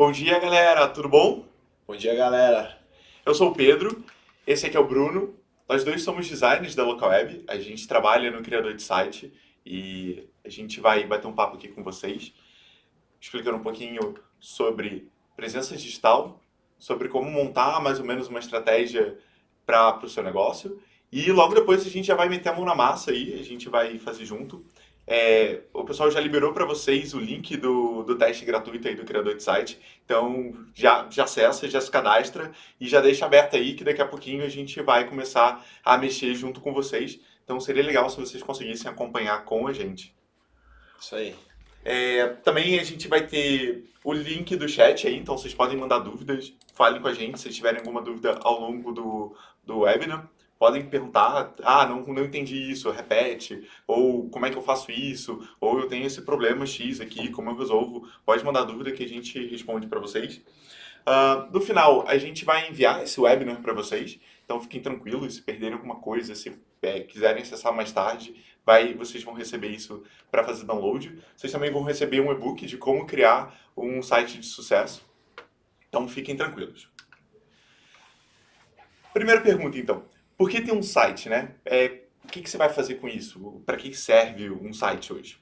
Bom dia, galera, tudo bom? Bom dia, galera. Eu sou o Pedro, esse aqui é o Bruno. Nós dois somos designers da Local Web, a gente trabalha no criador de site e a gente vai bater um papo aqui com vocês, explicando um pouquinho sobre presença digital, sobre como montar mais ou menos uma estratégia para o seu negócio. E logo depois a gente já vai meter a mão na massa aí, a gente vai fazer junto. O pessoal já liberou para vocês o link do teste gratuito aí do criador de site. Então já acessa, já se cadastra e já deixa aberto aí que daqui a pouquinho a gente vai começar a mexer junto com vocês. Então seria legal se vocês conseguissem acompanhar com a gente. Isso aí. Também a gente vai ter o link do chat aí, então vocês podem mandar dúvidas, falem com a gente se tiverem alguma dúvida ao longo do webinar. Podem perguntar, não entendi isso, repete, ou como é que eu faço isso, ou eu tenho esse problema X aqui, como eu resolvo. Pode mandar dúvida que a gente responde para vocês. No final, a gente vai enviar esse webinar para vocês, então fiquem tranquilos, se perderem alguma coisa, se quiserem acessar mais tarde, vocês vão receber isso para fazer download. Vocês também vão receber um e-book de como criar um site de sucesso, então fiquem tranquilos. Primeira pergunta, então. Por que ter um site, né? O que você vai fazer com isso? Para que serve um site hoje?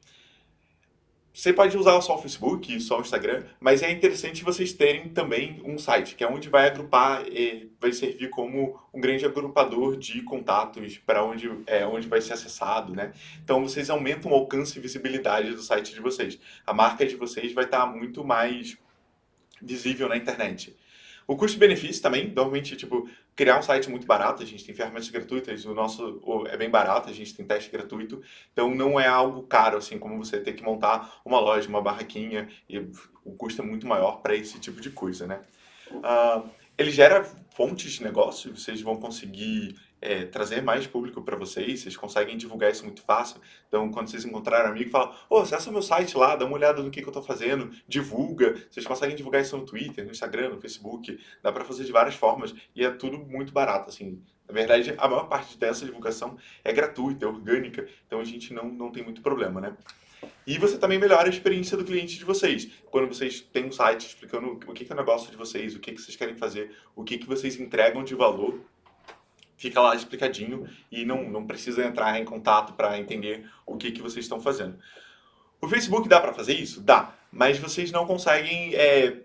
Você pode usar só o Facebook, só o Instagram, mas é interessante vocês terem também um site, que é onde vai agrupar, vai servir como um grande agrupador de contatos para onde vai ser acessado, né? Então vocês aumentam o alcance e visibilidade do site de vocês. A marca de vocês vai estar muito mais visível na internet. O custo-benefício também, normalmente, tipo, criar um site é muito barato, a gente tem ferramentas gratuitas, é bem barato, a gente tem teste gratuito, então não é algo caro, assim, como você ter que montar uma loja, uma barraquinha, e o custo é muito maior para esse tipo de coisa, né? Ah, ele gera fontes de negócio, vocês vão conseguir trazer mais público para vocês, vocês conseguem divulgar isso muito fácil. Então, quando vocês encontrarem um amigo, fala, ô, acessa meu site lá, dá uma olhada no que eu estou fazendo, divulga. Vocês conseguem divulgar isso no Twitter, no Instagram, no Facebook, dá para fazer de várias formas e é tudo muito barato, assim. Na verdade, a maior parte dessa divulgação é gratuita, é orgânica, então a gente não tem muito problema, né? E você também melhora a experiência do cliente de vocês. Quando vocês têm um site explicando o que é o negócio de vocês, o que vocês querem fazer, o que vocês entregam de valor, fica lá explicadinho e não precisa entrar em contato para entender o que vocês estão fazendo. O Facebook dá para fazer isso? Dá. Mas vocês não conseguem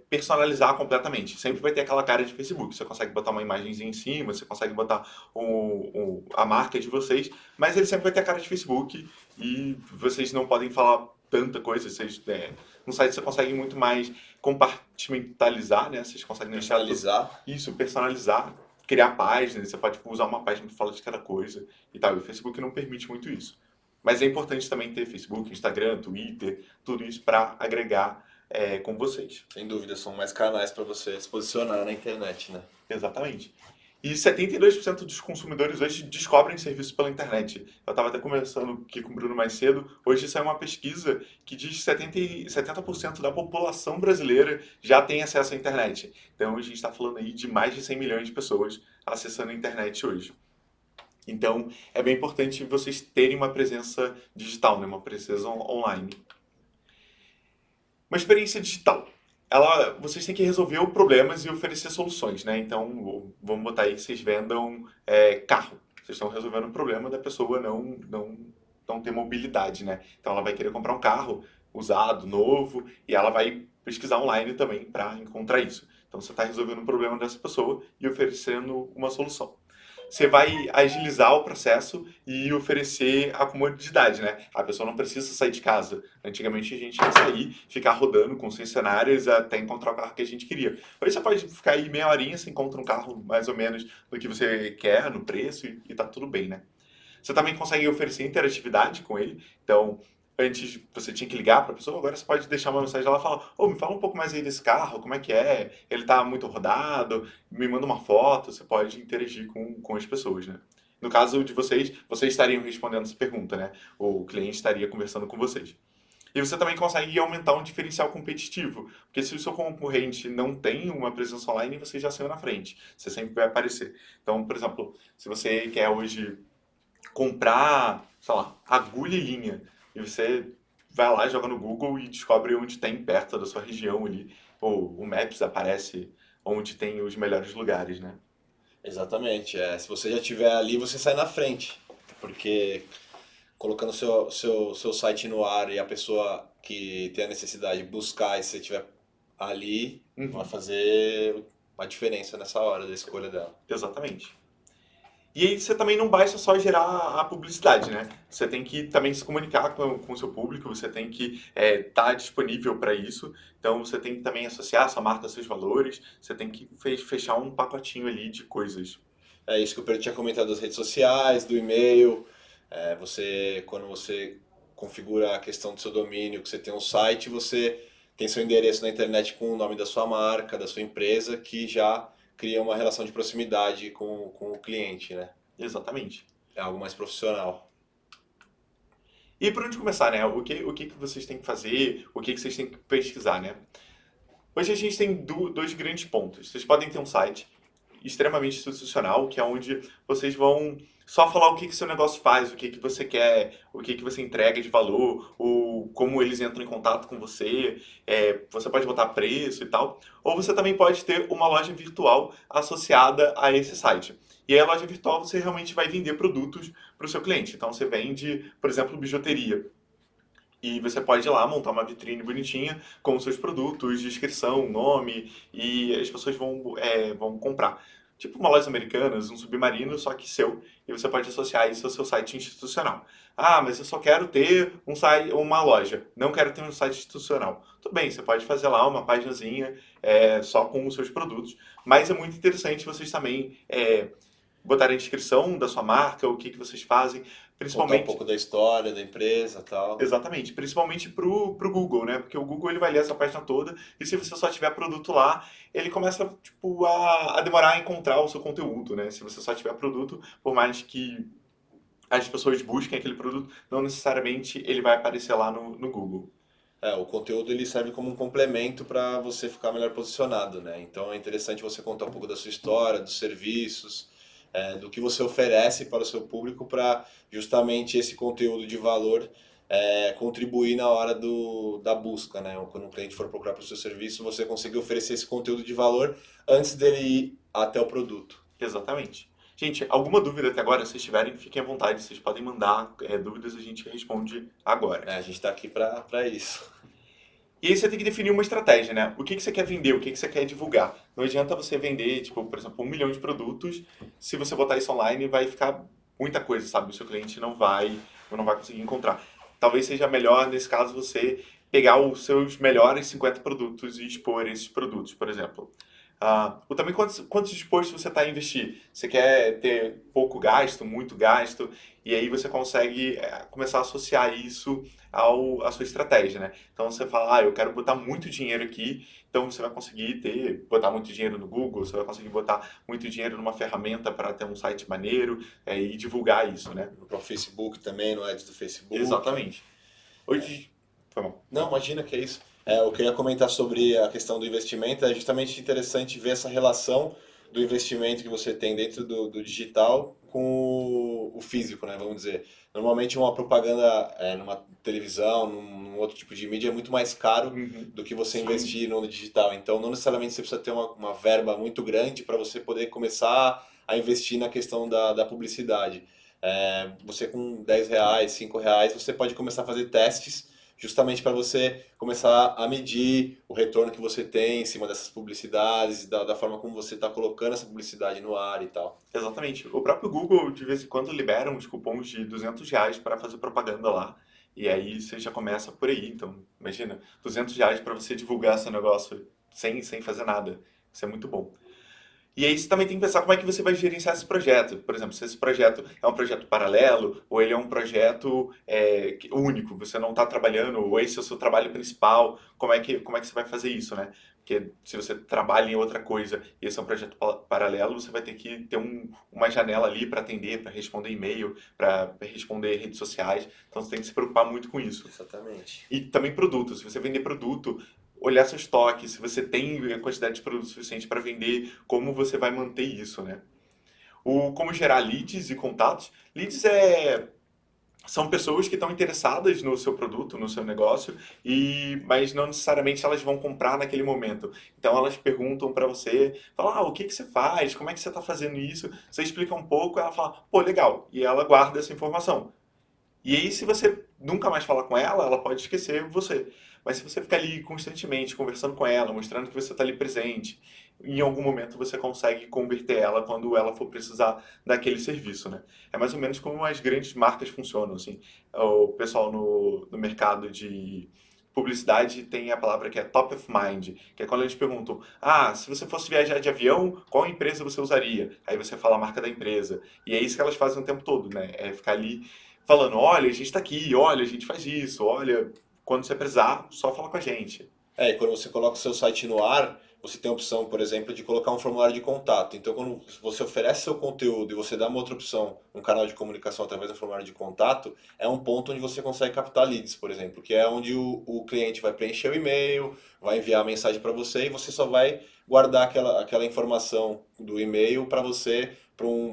personalizar completamente. Sempre vai ter aquela cara de Facebook. Você consegue botar uma imagenzinha em cima, você consegue botar a marca de vocês, mas ele sempre vai ter a cara de Facebook e vocês não podem falar tanta coisa. No site você consegue muito mais compartimentalizar, né? Vocês conseguem deixar tudo Personalizar. isso, personalizar, criar páginas. Você pode usar uma página que fala de cada coisa e tal. E o Facebook não permite muito isso. Mas é importante também ter Facebook, Instagram, Twitter, tudo isso para agregar com vocês. Sem dúvida, são mais canais para você se posicionar na internet, né? Exatamente. E 72% dos consumidores hoje descobrem serviços pela internet. Eu estava até conversando aqui com o Bruno mais cedo. Hoje saiu uma pesquisa que diz que 70% da população brasileira já tem acesso à internet. Então a gente está falando aí de mais de 100 milhões de pessoas acessando a internet hoje. Então, é bem importante vocês terem uma presença digital, né? Uma presença online. Uma experiência digital. Vocês têm que resolver problemas e oferecer soluções, né? Então, vamos botar aí que vocês vendam carro. Vocês estão resolvendo um problema da pessoa não ter mobilidade, né? Então, ela vai querer comprar um carro usado, novo, e ela vai pesquisar online também para encontrar isso. Então, você está resolvendo um problema dessa pessoa e oferecendo uma solução. Você vai agilizar o processo e oferecer a comodidade, né? A pessoa não precisa sair de casa. Antigamente a gente ia sair, ficar rodando concessionárias até encontrar o carro que a gente queria. Hoje você pode ficar aí meia horinha, você encontra um carro mais ou menos do que você quer, no preço, e tá tudo bem, né? Você também consegue oferecer interatividade com ele. Então, antes você tinha que ligar para a pessoa, agora você pode deixar uma mensagem lá e falar: Ô, me fala um pouco mais aí desse carro, como é que é? Ele tá muito rodado? Me manda uma foto. Você pode interagir com as pessoas, né? No caso de vocês estariam respondendo essa pergunta, né? O cliente estaria conversando com vocês. E você também consegue aumentar um diferencial competitivo, porque se o seu concorrente não tem uma presença online, você já saiu na frente. Você sempre vai aparecer. Então, por exemplo, se você quer hoje comprar, sei lá, agulha e linha. E você vai lá, joga no Google e descobre onde tem perto da sua região ali. ou o Maps aparece onde tem os melhores lugares, né? Exatamente. Se você já estiver ali, você sai na frente. Porque colocando seu site no ar e a pessoa que tem a necessidade de buscar e se você estiver ali, vai Uhum, fazer uma diferença nessa hora da escolha dela. exatamente. E aí você também não basta só gerar a publicidade, né? Você tem que também se comunicar com o seu público, você tem que estar disponível para isso. Então você tem que também associar a sua marca aos seus valores, você tem que fechar um pacotinho ali de coisas. É isso que o Pedro tinha comentado das redes sociais, do e-mail. Quando você configura a questão do seu domínio, que você tem um site, você tem seu endereço na internet com o nome da sua marca, da sua empresa, que já cria uma relação de proximidade com o cliente, né? Exatamente. É algo mais profissional. E por onde começar, né? O que que vocês têm que fazer, o que que vocês têm que pesquisar, né? Hoje a gente tem dois grandes pontos. Vocês podem ter um site extremamente institucional, que é onde vocês vão só falar o que que seu negócio faz, o que que você quer, o que que você entrega de valor, como eles entram em contato com você, você pode botar preço e tal. Ou você também pode ter uma loja virtual associada a esse site. E aí a loja virtual você realmente vai vender produtos para o seu cliente. Então você vende, por exemplo, bijuteria. E você pode ir lá montar uma vitrine bonitinha com os seus produtos, descrição, nome, e as pessoas vão comprar. Tipo uma loja americanas, um submarino, só que seu, e você pode associar isso ao seu site institucional. Ah, mas eu só quero ter um site, uma loja, não quero ter um site institucional. Tudo bem, você pode fazer lá uma paginazinha só com os seus produtos, mas é muito interessante vocês também botarem a descrição da sua marca, o que que vocês fazem, Contar um principalmente. pouco da história da empresa e tal. Exatamente, principalmente pro Google, né? Porque o Google ele vai ler essa página toda e se você só tiver produto lá, ele começa tipo a demorar a encontrar o seu conteúdo, né? Se você só tiver produto, por mais que as pessoas busquem aquele produto, não necessariamente ele vai aparecer lá no Google. O conteúdo ele serve como um complemento para você ficar melhor posicionado, né? Então é interessante você contar um pouco da sua história, dos serviços, do que você oferece para o seu público para justamente esse conteúdo de valor contribuir na hora da busca, né? Quando o cliente for procurar para o seu serviço, você conseguir oferecer esse conteúdo de valor antes dele ir até o produto. Exatamente. Gente, alguma dúvida até agora? Se tiverem, fiquem à vontade, vocês podem mandar dúvidas, a gente responde agora. A gente está aqui para isso. E aí você tem que definir uma estratégia, né? O que que você quer vender, o que que você quer divulgar. Não adianta você vender, tipo, por exemplo, 1 milhão de produtos. Se você botar isso online, vai ficar muita coisa, sabe? O seu cliente não vai conseguir encontrar. Talvez seja melhor, nesse caso, você pegar os seus melhores 50 produtos e expor esses produtos, por exemplo. Ou também quanto disposto você está a investir. Você quer ter pouco gasto, muito gasto, e aí você consegue começar a associar isso à sua estratégia, né? Então você fala, eu quero botar muito dinheiro aqui, então você vai conseguir botar muito dinheiro no Google, você vai conseguir botar muito dinheiro numa ferramenta para ter um site maneiro e divulgar isso, né? Para o Facebook também, no Ads do Facebook. Exatamente. Hoje, foi bom. Não, imagina que é isso. Eu queria comentar sobre a questão do investimento. É justamente interessante ver essa relação do investimento que você tem dentro do digital com o físico, né? Vamos dizer. Normalmente uma propaganda numa televisão, num outro tipo de mídia é muito mais caro Uhum. do que você Sim, investir no digital. Então, não necessariamente você precisa ter uma verba muito grande para você poder começar a investir na questão da publicidade. Você com R$ 10, R$ 5, você pode começar a fazer testes justamente para você começar a medir o retorno que você tem em cima dessas publicidades, da forma como você está colocando essa publicidade no ar e tal. exatamente. O próprio Google, de vez em quando, libera uns cupons de R$ 200 para fazer propaganda lá. E aí você já começa por aí. Então, imagina, R$ 200 para você divulgar seu negócio sem fazer nada. Isso é muito bom. E aí você também tem que pensar como é que você vai gerenciar esse projeto. Por exemplo, se esse projeto é um projeto paralelo ou ele é um projeto único, você não está trabalhando, ou esse é o seu trabalho principal, como é que você vai fazer isso, né? Porque se você trabalha em outra coisa e esse é um projeto paralelo, você vai ter que ter uma janela ali para atender, para responder e-mail, para responder redes sociais. Então você tem que se preocupar muito com isso. Exatamente. E também produtos. Se você vender produto, olhar seu estoque, se você tem a quantidade de produto suficiente para vender, como você vai manter isso, né? Como gerar leads e contatos. Leads são pessoas que estão interessadas no seu produto, no seu negócio, mas não necessariamente elas vão comprar naquele momento. Então elas perguntam para você, falam, o que que você faz? Como é que você está fazendo isso? Você explica um pouco, ela fala, pô, legal. E ela guarda essa informação. E aí, se você nunca mais falar com ela, ela pode esquecer você. Mas se você ficar ali constantemente conversando com ela, mostrando que você está ali presente, em algum momento você consegue converter ela quando ela for precisar daquele serviço, né? É mais ou menos como as grandes marcas funcionam, assim. O pessoal no mercado de publicidade tem a palavra que é top of mind, que é quando eles perguntam, se você fosse viajar de avião, qual empresa você usaria? Aí você fala a marca da empresa. E é isso que elas fazem o tempo todo, né? É ficar ali falando, olha, a gente está aqui, olha, a gente faz isso, olha, quando você precisar, só fala com a gente. E quando você coloca o seu site no ar, você tem a opção, por exemplo, de colocar um formulário de contato. Então, quando você oferece seu conteúdo e você dá uma outra opção, um canal de comunicação através do formulário de contato, é um ponto onde você consegue captar leads, por exemplo, que é onde o cliente vai preencher o e-mail, vai enviar a mensagem para você e você só vai guardar aquela informação do e-mail para você,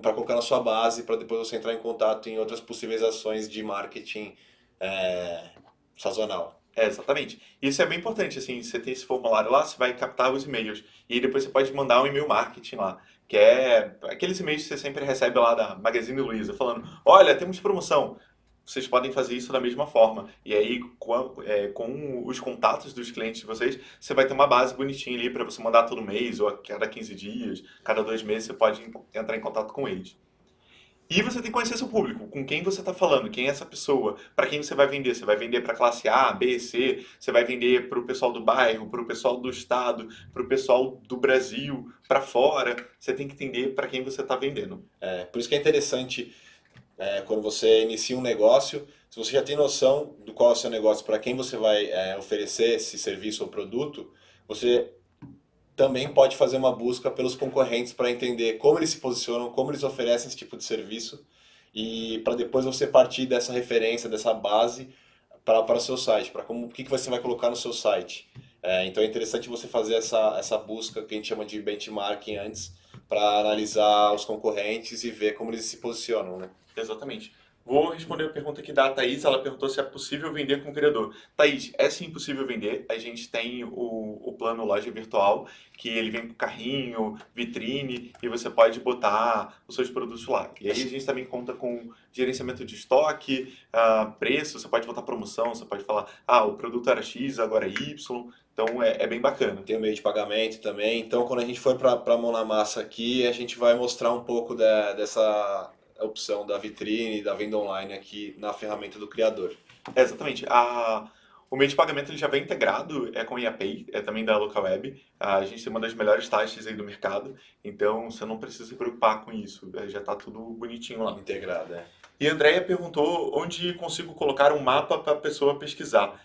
para colocar na sua base, para depois você entrar em contato em outras possíveis ações de marketing é, sazonal. É, exatamente. Isso é bem importante, assim, você tem esse formulário lá, você vai captar os e-mails. E aí depois você pode mandar um e-mail marketing lá, que é aqueles e-mails que você sempre recebe lá da Magazine Luiza, falando, olha, temos promoção. Vocês podem fazer isso da mesma forma. E aí, com os contatos dos clientes de vocês, você vai ter uma base bonitinha ali para você mandar todo mês, ou a cada 15 dias, cada 2 meses, você pode entrar em contato com eles. E você tem que conhecer seu público, com quem você está falando, quem é essa pessoa, para quem você vai vender. Você vai vender para classe A, B, C, você vai vender para o pessoal do bairro, para o pessoal do estado, para o pessoal do Brasil, para fora. Você tem que entender para quem você está vendendo. Por isso que é interessante quando você inicia um negócio, se você já tem noção do qual é o seu negócio, para quem você vai oferecer esse serviço ou produto, você também pode fazer uma busca pelos concorrentes para entender como eles se posicionam, como eles oferecem esse tipo de serviço e para depois você partir dessa referência, dessa base para o seu site, para o que você vai colocar no seu site. Então é interessante você fazer essa busca que a gente chama de benchmarking antes para analisar os concorrentes e ver como eles se posicionam, né? Exatamente. Vou responder a pergunta aqui da Thaís. Ela perguntou se é possível vender com o criador. Thaís, é sim possível vender. A gente tem o plano loja virtual, que ele vem com carrinho, vitrine, e você pode botar os seus produtos lá. E aí a gente também conta com gerenciamento de estoque, preço, você pode botar promoção, você pode falar, o produto era X, agora é Y. Então é bem bacana. Tem o meio de pagamento também. Então, quando a gente for para a mão na massa aqui, a gente vai mostrar um pouco dessa opção da vitrine, da venda online aqui na ferramenta do criador. Exatamente. O meio de pagamento ele já vem integrado com o IAPay, é também da LocalWeb. A gente tem uma das melhores taxas aí do mercado, então você não precisa se preocupar com isso, já está tudo bonitinho lá. Integrado, E a Andrea perguntou onde consigo colocar um mapa para a pessoa pesquisar.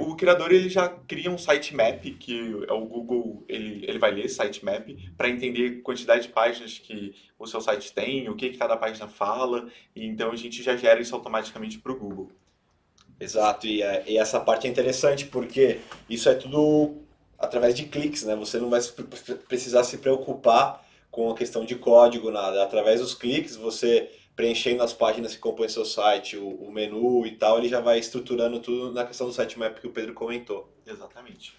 O criador ele já cria um sitemap, que é o Google ele vai ler sitemap para entender a quantidade de páginas que o seu site tem, o que cada página fala, e então a gente já gera isso automaticamente para o Google. Exato, e essa parte é interessante porque isso é tudo através de cliques, né? Você não vai precisar se preocupar com a questão de código, nada. Através dos cliques, você preenchendo as páginas que compõem seu site, o menu e tal, ele já vai estruturando tudo na questão do sitemap que o Pedro comentou. Exatamente.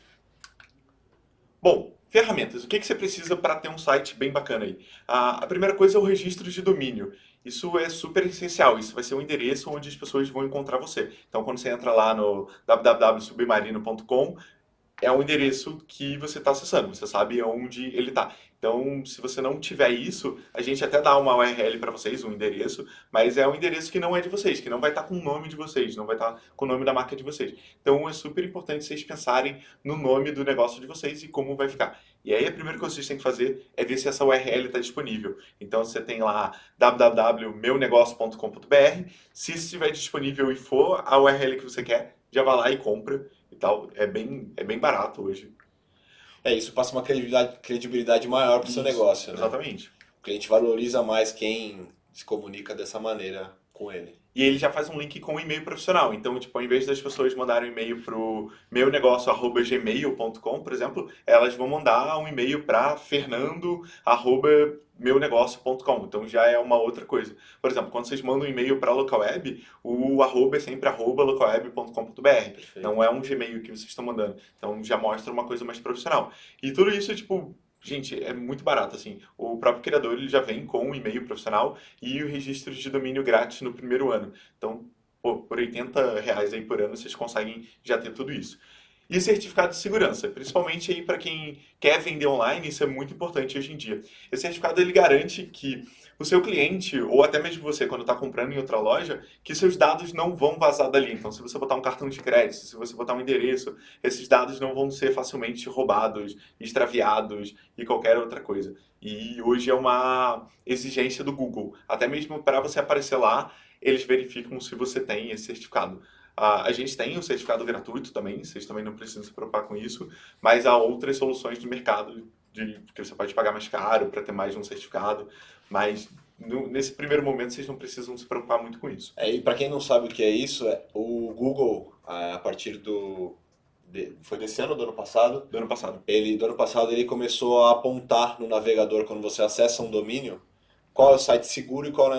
Bom, ferramentas. O que você precisa para ter um site bem bacana aí? A primeira coisa é o registro de domínio. Isso é super essencial. Isso vai ser um endereço onde as pessoas vão encontrar você. Então, quando você entra lá no www.submarino.com, é o endereço que você está acessando, você sabe onde ele está. Então, se você não tiver isso, a gente até dá uma URL para vocês, um endereço, mas é um endereço que não é de vocês, que não vai estar com o nome de vocês, não vai estar com o nome da marca de vocês. Então, é super importante vocês pensarem no nome do negócio de vocês e como vai ficar. E aí, a primeira coisa que vocês têm que fazer é ver se essa URL está disponível. Então, você tem lá www.meunegócio.com.br. Se estiver disponível e for a URL que você quer, já vai lá e compra e tal. É bem barato hoje. Isso passa uma credibilidade maior para o seu Isso, negócio, né? exatamente. O cliente valoriza mais quem se comunica dessa maneira com ele. E ele já faz um link com o e-mail profissional. Então, tipo, ao invés das pessoas mandarem um e-mail pro meunegócio@gmail.com, por exemplo, elas vão mandar um e-mail para fernando@meunegócio.com. Então já é uma outra coisa. Por exemplo, quando vocês mandam um e-mail para a localweb, o arroba é sempre @localweb.com.br. Não Perfeito. é um Gmail que vocês estão mandando. Então já mostra uma coisa mais profissional. E tudo isso, tipo, gente, é muito barato, assim. O próprio criador, ele já vem com um e-mail profissional e o registro de domínio grátis no primeiro ano. Então, pô, por R$ 80 aí por ano, vocês conseguem já ter tudo isso. E certificado de segurança, principalmente aí para quem quer vender online, isso é muito importante hoje em dia. Esse certificado ele garante que o seu cliente, ou até mesmo você, quando está comprando em outra loja, que seus dados não vão vazar dali. Então, se você botar um cartão de crédito, se você botar um endereço, esses dados não vão ser facilmente roubados, extraviados e qualquer outra coisa. E hoje é uma exigência do Google. Até mesmo para você aparecer lá, eles verificam se você tem esse certificado. A gente tem o certificado gratuito também, vocês também não precisam se preocupar com isso, mas há outras soluções do mercado que você pode pagar mais caro para ter mais de um certificado, mas nesse primeiro momento vocês não precisam se preocupar muito com isso. E para quem não sabe o que é isso, o Google, a partir foi desse ano ou do ano passado? Do ano passado. Do ano passado ele começou a apontar no navegador quando você acessa um domínio qual é o site seguro e qual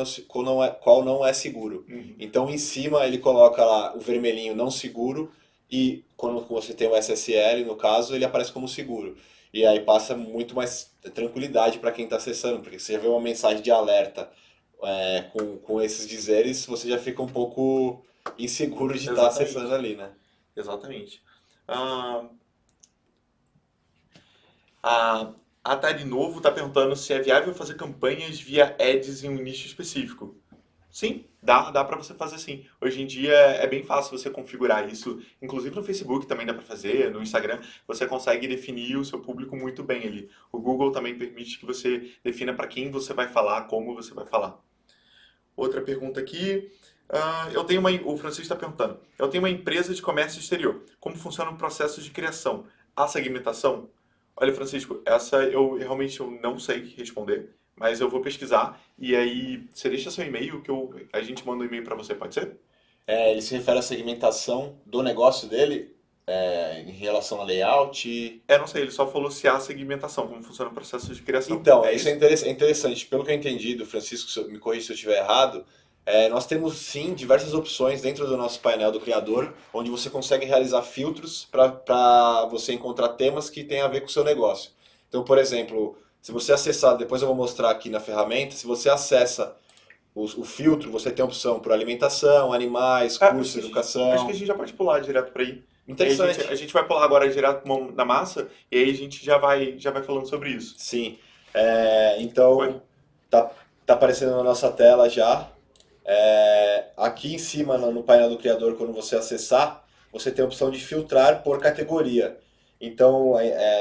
não é seguro. Uhum. Então em cima ele coloca lá o vermelhinho não seguro e quando você tem o SSL no caso ele aparece como seguro. E aí passa muito mais tranquilidade para quem está acessando, porque você já vê uma mensagem de alerta com esses dizeres, você já fica um pouco inseguro de estar Exatamente. acessando ali, né? Exatamente. Ah, A, a Tari Novo está perguntando se é viável fazer campanhas via ads em um nicho específico. Sim, dá para você fazer sim. Hoje em dia é bem fácil você configurar isso, inclusive no Facebook também dá para fazer, no Instagram você consegue definir o seu público muito bem ali. O Google também permite que você defina para quem você vai falar, como você vai falar. Outra pergunta aqui, o Francisco está perguntando, eu tenho uma empresa de comércio exterior, como funciona o processo de criação? A segmentação? Olha, Francisco, essa eu realmente eu não sei responder, mas eu vou pesquisar e aí você deixa seu e-mail que a gente manda um e-mail para você, pode ser? Ele se refere à segmentação do negócio dele em relação a layout. É, não sei, ele só falou se há segmentação, como funciona o processo de criação. Então, É isso é isso? interessante. Pelo que eu entendi do Francisco, me corrija se eu estiver errado, nós temos sim diversas opções dentro do nosso painel do criador, onde você consegue realizar filtros para você encontrar temas que têm a ver com o seu negócio. Então, por exemplo, se você acessar, depois eu vou mostrar aqui na ferramenta, se você acessa o filtro, você tem a opção por alimentação, animais, Ah, curso, acho que a educação. gente já pode pular direto para aí. Aí a Interessante. gente vai pular agora direto mão na massa e aí a gente já vai falando sobre isso. Sim. Foi? Então, tá, tá aparecendo na nossa tela já. Aqui em cima, no painel do criador, quando você acessar, você tem a opção de filtrar por categoria. Então,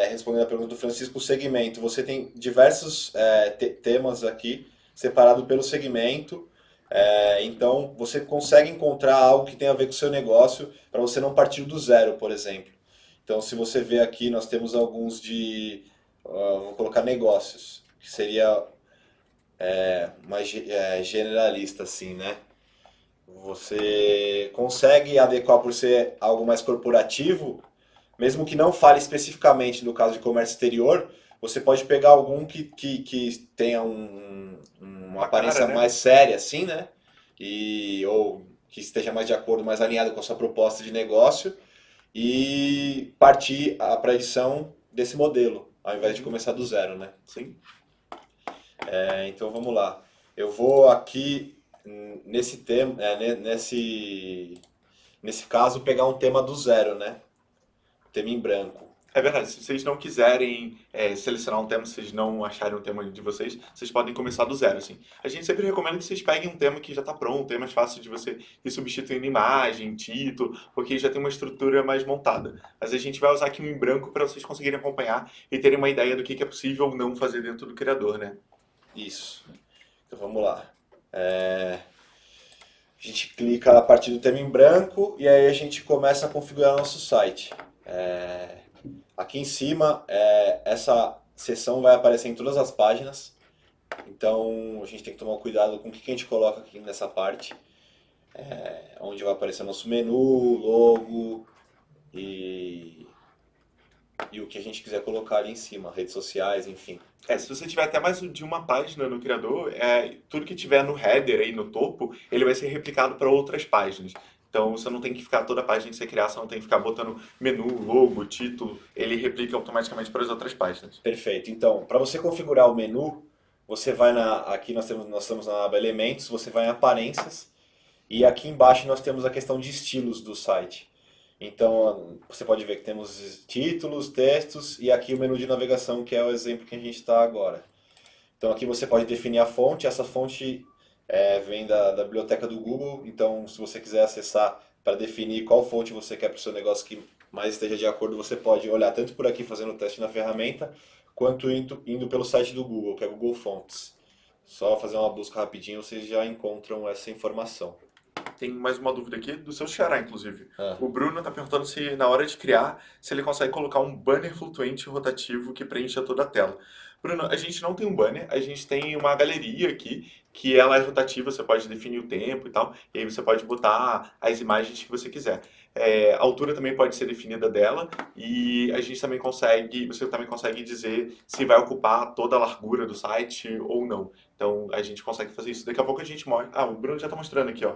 respondendo a pergunta do Francisco, o segmento. Você tem diversos temas aqui, separado pelo segmento. Então, você consegue encontrar algo que tem a ver com o seu negócio, para você não partir do zero, por exemplo. Então, se você vê aqui, nós temos alguns vou colocar negócios, que seria mais generalista, assim, né? Você consegue adequar por ser algo mais corporativo, mesmo que não fale especificamente no caso de comércio exterior, você pode pegar algum que tenha uma Uma cara, aparência né? mais séria, assim, né? Ou que esteja mais de acordo, mais alinhado com a sua proposta de negócio e partir para a edição desse modelo, ao invés de Uhum, começar do zero, né? sim. Então vamos lá. Eu vou aqui nesse tema, nesse caso, pegar um tema do zero, né? Tema em branco. É verdade, se vocês não quiserem selecionar um tema, se vocês não acharem um tema de vocês, vocês podem começar do zero, assim. A gente sempre recomenda que vocês peguem um tema que já está pronto, é mais fácil de você ir substituindo imagem, título, porque já tem uma estrutura mais montada. Mas a gente vai usar aqui um em branco para vocês conseguirem acompanhar e terem uma ideia do que é possível ou não fazer dentro do criador, né? Isso. Então vamos lá. A gente clica a partir do tema em branco e aí a gente começa a configurar nosso site. Aqui em cima, essa seção vai aparecer em todas as páginas. Então a gente tem que tomar cuidado com o que a gente coloca aqui nessa parte. onde vai aparecer nosso menu, logo e, e o que a gente quiser colocar ali em cima, redes sociais, enfim. Se você tiver até mais de uma página no criador, tudo que tiver no header aí no topo, ele vai ser replicado para outras páginas. Então você não tem que ficar toda página que você criar, você não tem que ficar botando menu, logo, título, ele replica automaticamente para as outras páginas. Perfeito. Então, para você configurar o menu, você vai aqui nós estamos na aba Elementos, você vai em Aparências e aqui embaixo nós temos a questão de estilos do site. Então, você pode ver que temos títulos, textos e aqui o menu de navegação, que é o exemplo que a gente está agora. Então, aqui você pode definir a fonte. Essa fonte vem da biblioteca do Google. Então, se você quiser acessar para definir qual fonte você quer para o seu negócio que mais esteja de acordo, você pode olhar tanto por aqui fazendo o teste na ferramenta, quanto indo pelo site do Google, que é Google Fontes. Só fazer uma busca rapidinho, vocês já encontram essa informação. Tem mais uma dúvida aqui do seu xará, inclusive. Ah. O Bruno está perguntando se na hora de criar, se ele consegue colocar um banner flutuante rotativo que preencha toda a tela. Bruno, a gente não tem um banner, a gente tem uma galeria aqui, que ela é rotativa, você pode definir o tempo e tal, e aí você pode botar as imagens que você quiser. A altura também pode ser definida dela, e a gente também consegue, você também consegue dizer se vai ocupar toda a largura do site ou não. Então a gente consegue fazer isso. Daqui a pouco a gente mostra. Ah, o Bruno já está mostrando aqui, ó.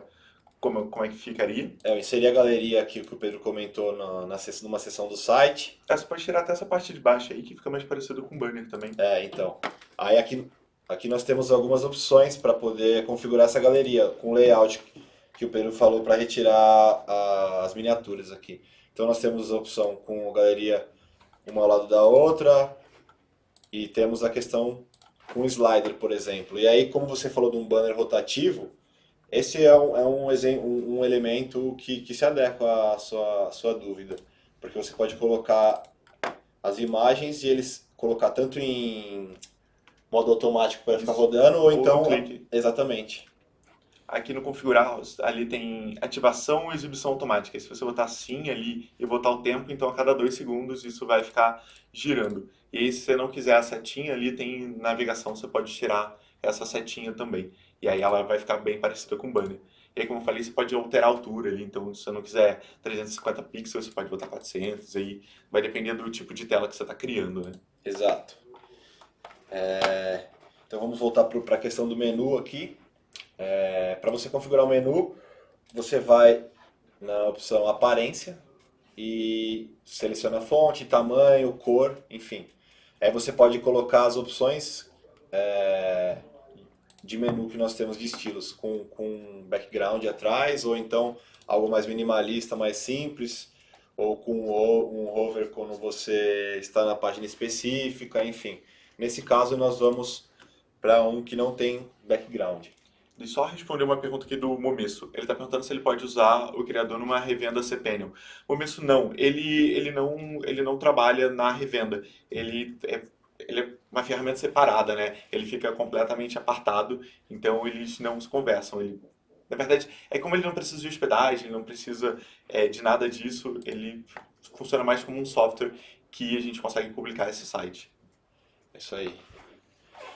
Como é que ficaria. Eu inseri a galeria aqui que o Pedro comentou numa seção do site. Você pode tirar até essa parte de baixo aí, que fica mais parecido com banner também. Então. Aí aqui nós temos algumas opções para poder configurar essa galeria com layout que o Pedro falou para retirar as miniaturas aqui. Então nós temos a opção com a galeria uma ao lado da outra e temos a questão com slider, por exemplo. E aí, como você falou de um banner rotativo, esse um elemento que se adequa à sua dúvida, porque você pode colocar as imagens e eles colocar tanto em modo automático para ficar rodando, ou então... no clique. Exatamente. Aqui no configurar, ali tem ativação e exibição automática. E se você botar sim ali e botar o tempo, então a cada 2 segundos isso vai ficar girando. E aí, se você não quiser a setinha ali, tem navegação, você pode tirar essa setinha também. E aí ela vai ficar bem parecida com o banner. E aí, como eu falei, você pode alterar a altura ali. Então, se você não quiser 350 pixels, você pode botar 400. Aí vai depender do tipo de tela que você está criando, né? Exato. Então vamos voltar para a questão do menu aqui. Para você configurar o menu, você vai na opção Aparência e seleciona fonte, tamanho, cor, enfim. Aí você pode colocar as opções de menu que nós temos de estilos, com background atrás, ou então algo mais minimalista, mais simples, ou com um hover quando você está na página específica, enfim. Nesse caso nós vamos para um que não tem background. E só responder uma pergunta aqui do Momesso. Ele está perguntando se ele pode usar o criador numa revenda cPanel. Momesso, não. Ele não trabalha na revenda. Ele é uma ferramenta separada, né? Ele fica completamente apartado, então eles não se conversam. Na verdade, como ele não precisa de hospedagem, ele não precisa de nada disso, ele funciona mais como um software que a gente consegue publicar esse site. É isso aí.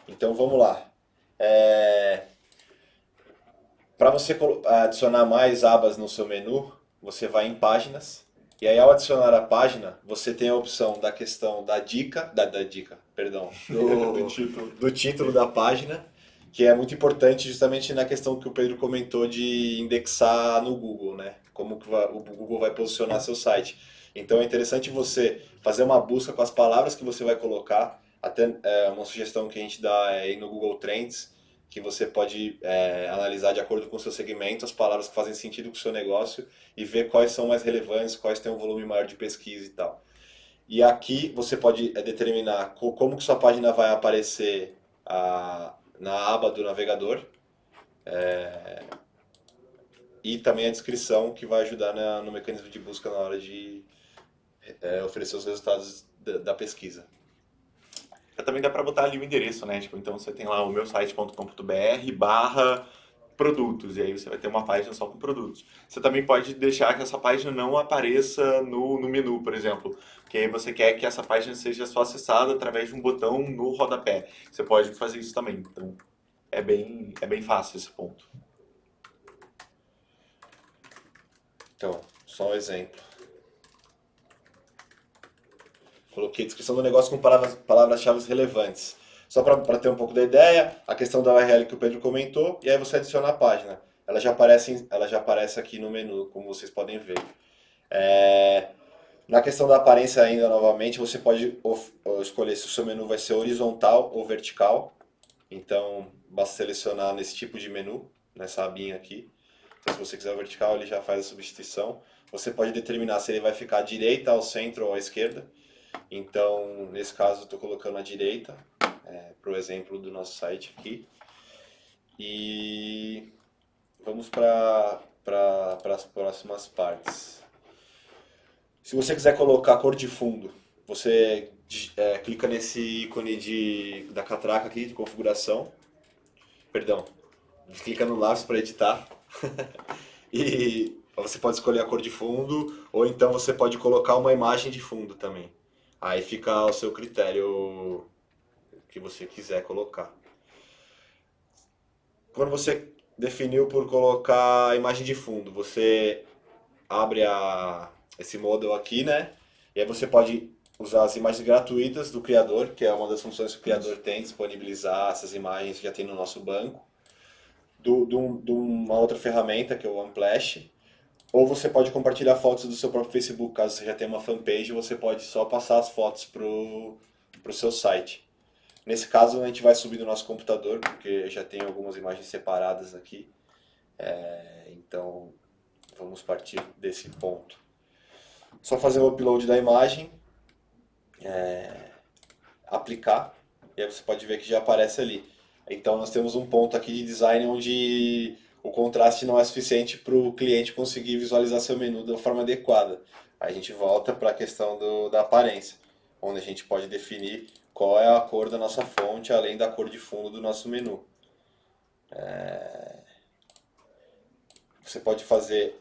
Então vamos lá. Para você adicionar mais abas no seu menu, você vai em páginas. E aí ao adicionar a página, você tem a opção da questão da dica, perdão, do título da página, que é muito importante justamente na questão que o Pedro comentou de indexar no Google, né? Como que o Google vai posicionar seu site. Então é interessante você fazer uma busca com as palavras que você vai colocar. Até uma sugestão que a gente dá aí no Google Trends, que você pode analisar de acordo com o seu segmento as palavras que fazem sentido com o seu negócio e ver quais são mais relevantes, quais têm um volume maior de pesquisa e tal. E aqui você pode determinar como que sua página vai aparecer na aba do navegador e também a descrição que vai ajudar no mecanismo de busca na hora de oferecer os resultados da pesquisa. Também dá para botar ali o endereço, né? Tipo, então você tem lá o meusite.com.br/produtos, e aí você vai ter uma página só com produtos. Você também pode deixar que essa página não apareça no menu, por exemplo, porque aí você quer que essa página seja só acessada através de um botão no rodapé. Você pode fazer isso também, então é bem fácil esse ponto. Então, só um exemplo. Coloquei descrição do negócio com palavras-chave relevantes. Só para ter um pouco da ideia, a questão da URL que o Pedro comentou, e aí você adiciona a página. Ela já aparece aqui no menu, como vocês podem ver. É, Na questão da aparência ainda, novamente, você pode escolher se o seu menu vai ser horizontal ou vertical. Então, basta selecionar nesse tipo de menu, nessa abinha aqui. Então, se você quiser o vertical, ele já faz a substituição. Você pode determinar se ele vai ficar à direita, ao centro ou à esquerda. Então, nesse caso, estou colocando à direita, para o exemplo do nosso site aqui. E vamos para as próximas partes. Se você quiser colocar cor de fundo, você clica nesse ícone da catraca aqui de configuração. Perdão, clica no lápis para editar. E você pode escolher a cor de fundo, ou então você pode colocar uma imagem de fundo também. Aí fica ao seu critério que você quiser colocar. Quando você definiu por colocar a imagem de fundo, você abre esse modal aqui, né? E aí você pode usar as imagens gratuitas do criador, que é uma das funções que o criador tem, disponibilizar essas imagens que já tem no nosso banco, de uma outra ferramenta, que é o Unsplash. Ou você pode compartilhar fotos do seu próprio Facebook, caso você já tenha uma fanpage, você pode só passar as fotos pro seu site. Nesse caso, a gente vai subir no nosso computador, porque já tem algumas imagens separadas aqui. Então, vamos partir desse ponto. Só fazer o upload da imagem, aplicar, e aí você pode ver que já aparece ali. Então, nós temos um ponto aqui de design onde o contraste não é suficiente para o cliente conseguir visualizar seu menu da forma adequada. Aí a gente volta para a questão da aparência, onde a gente pode definir qual é a cor da nossa fonte, além da cor de fundo do nosso menu. Você pode fazer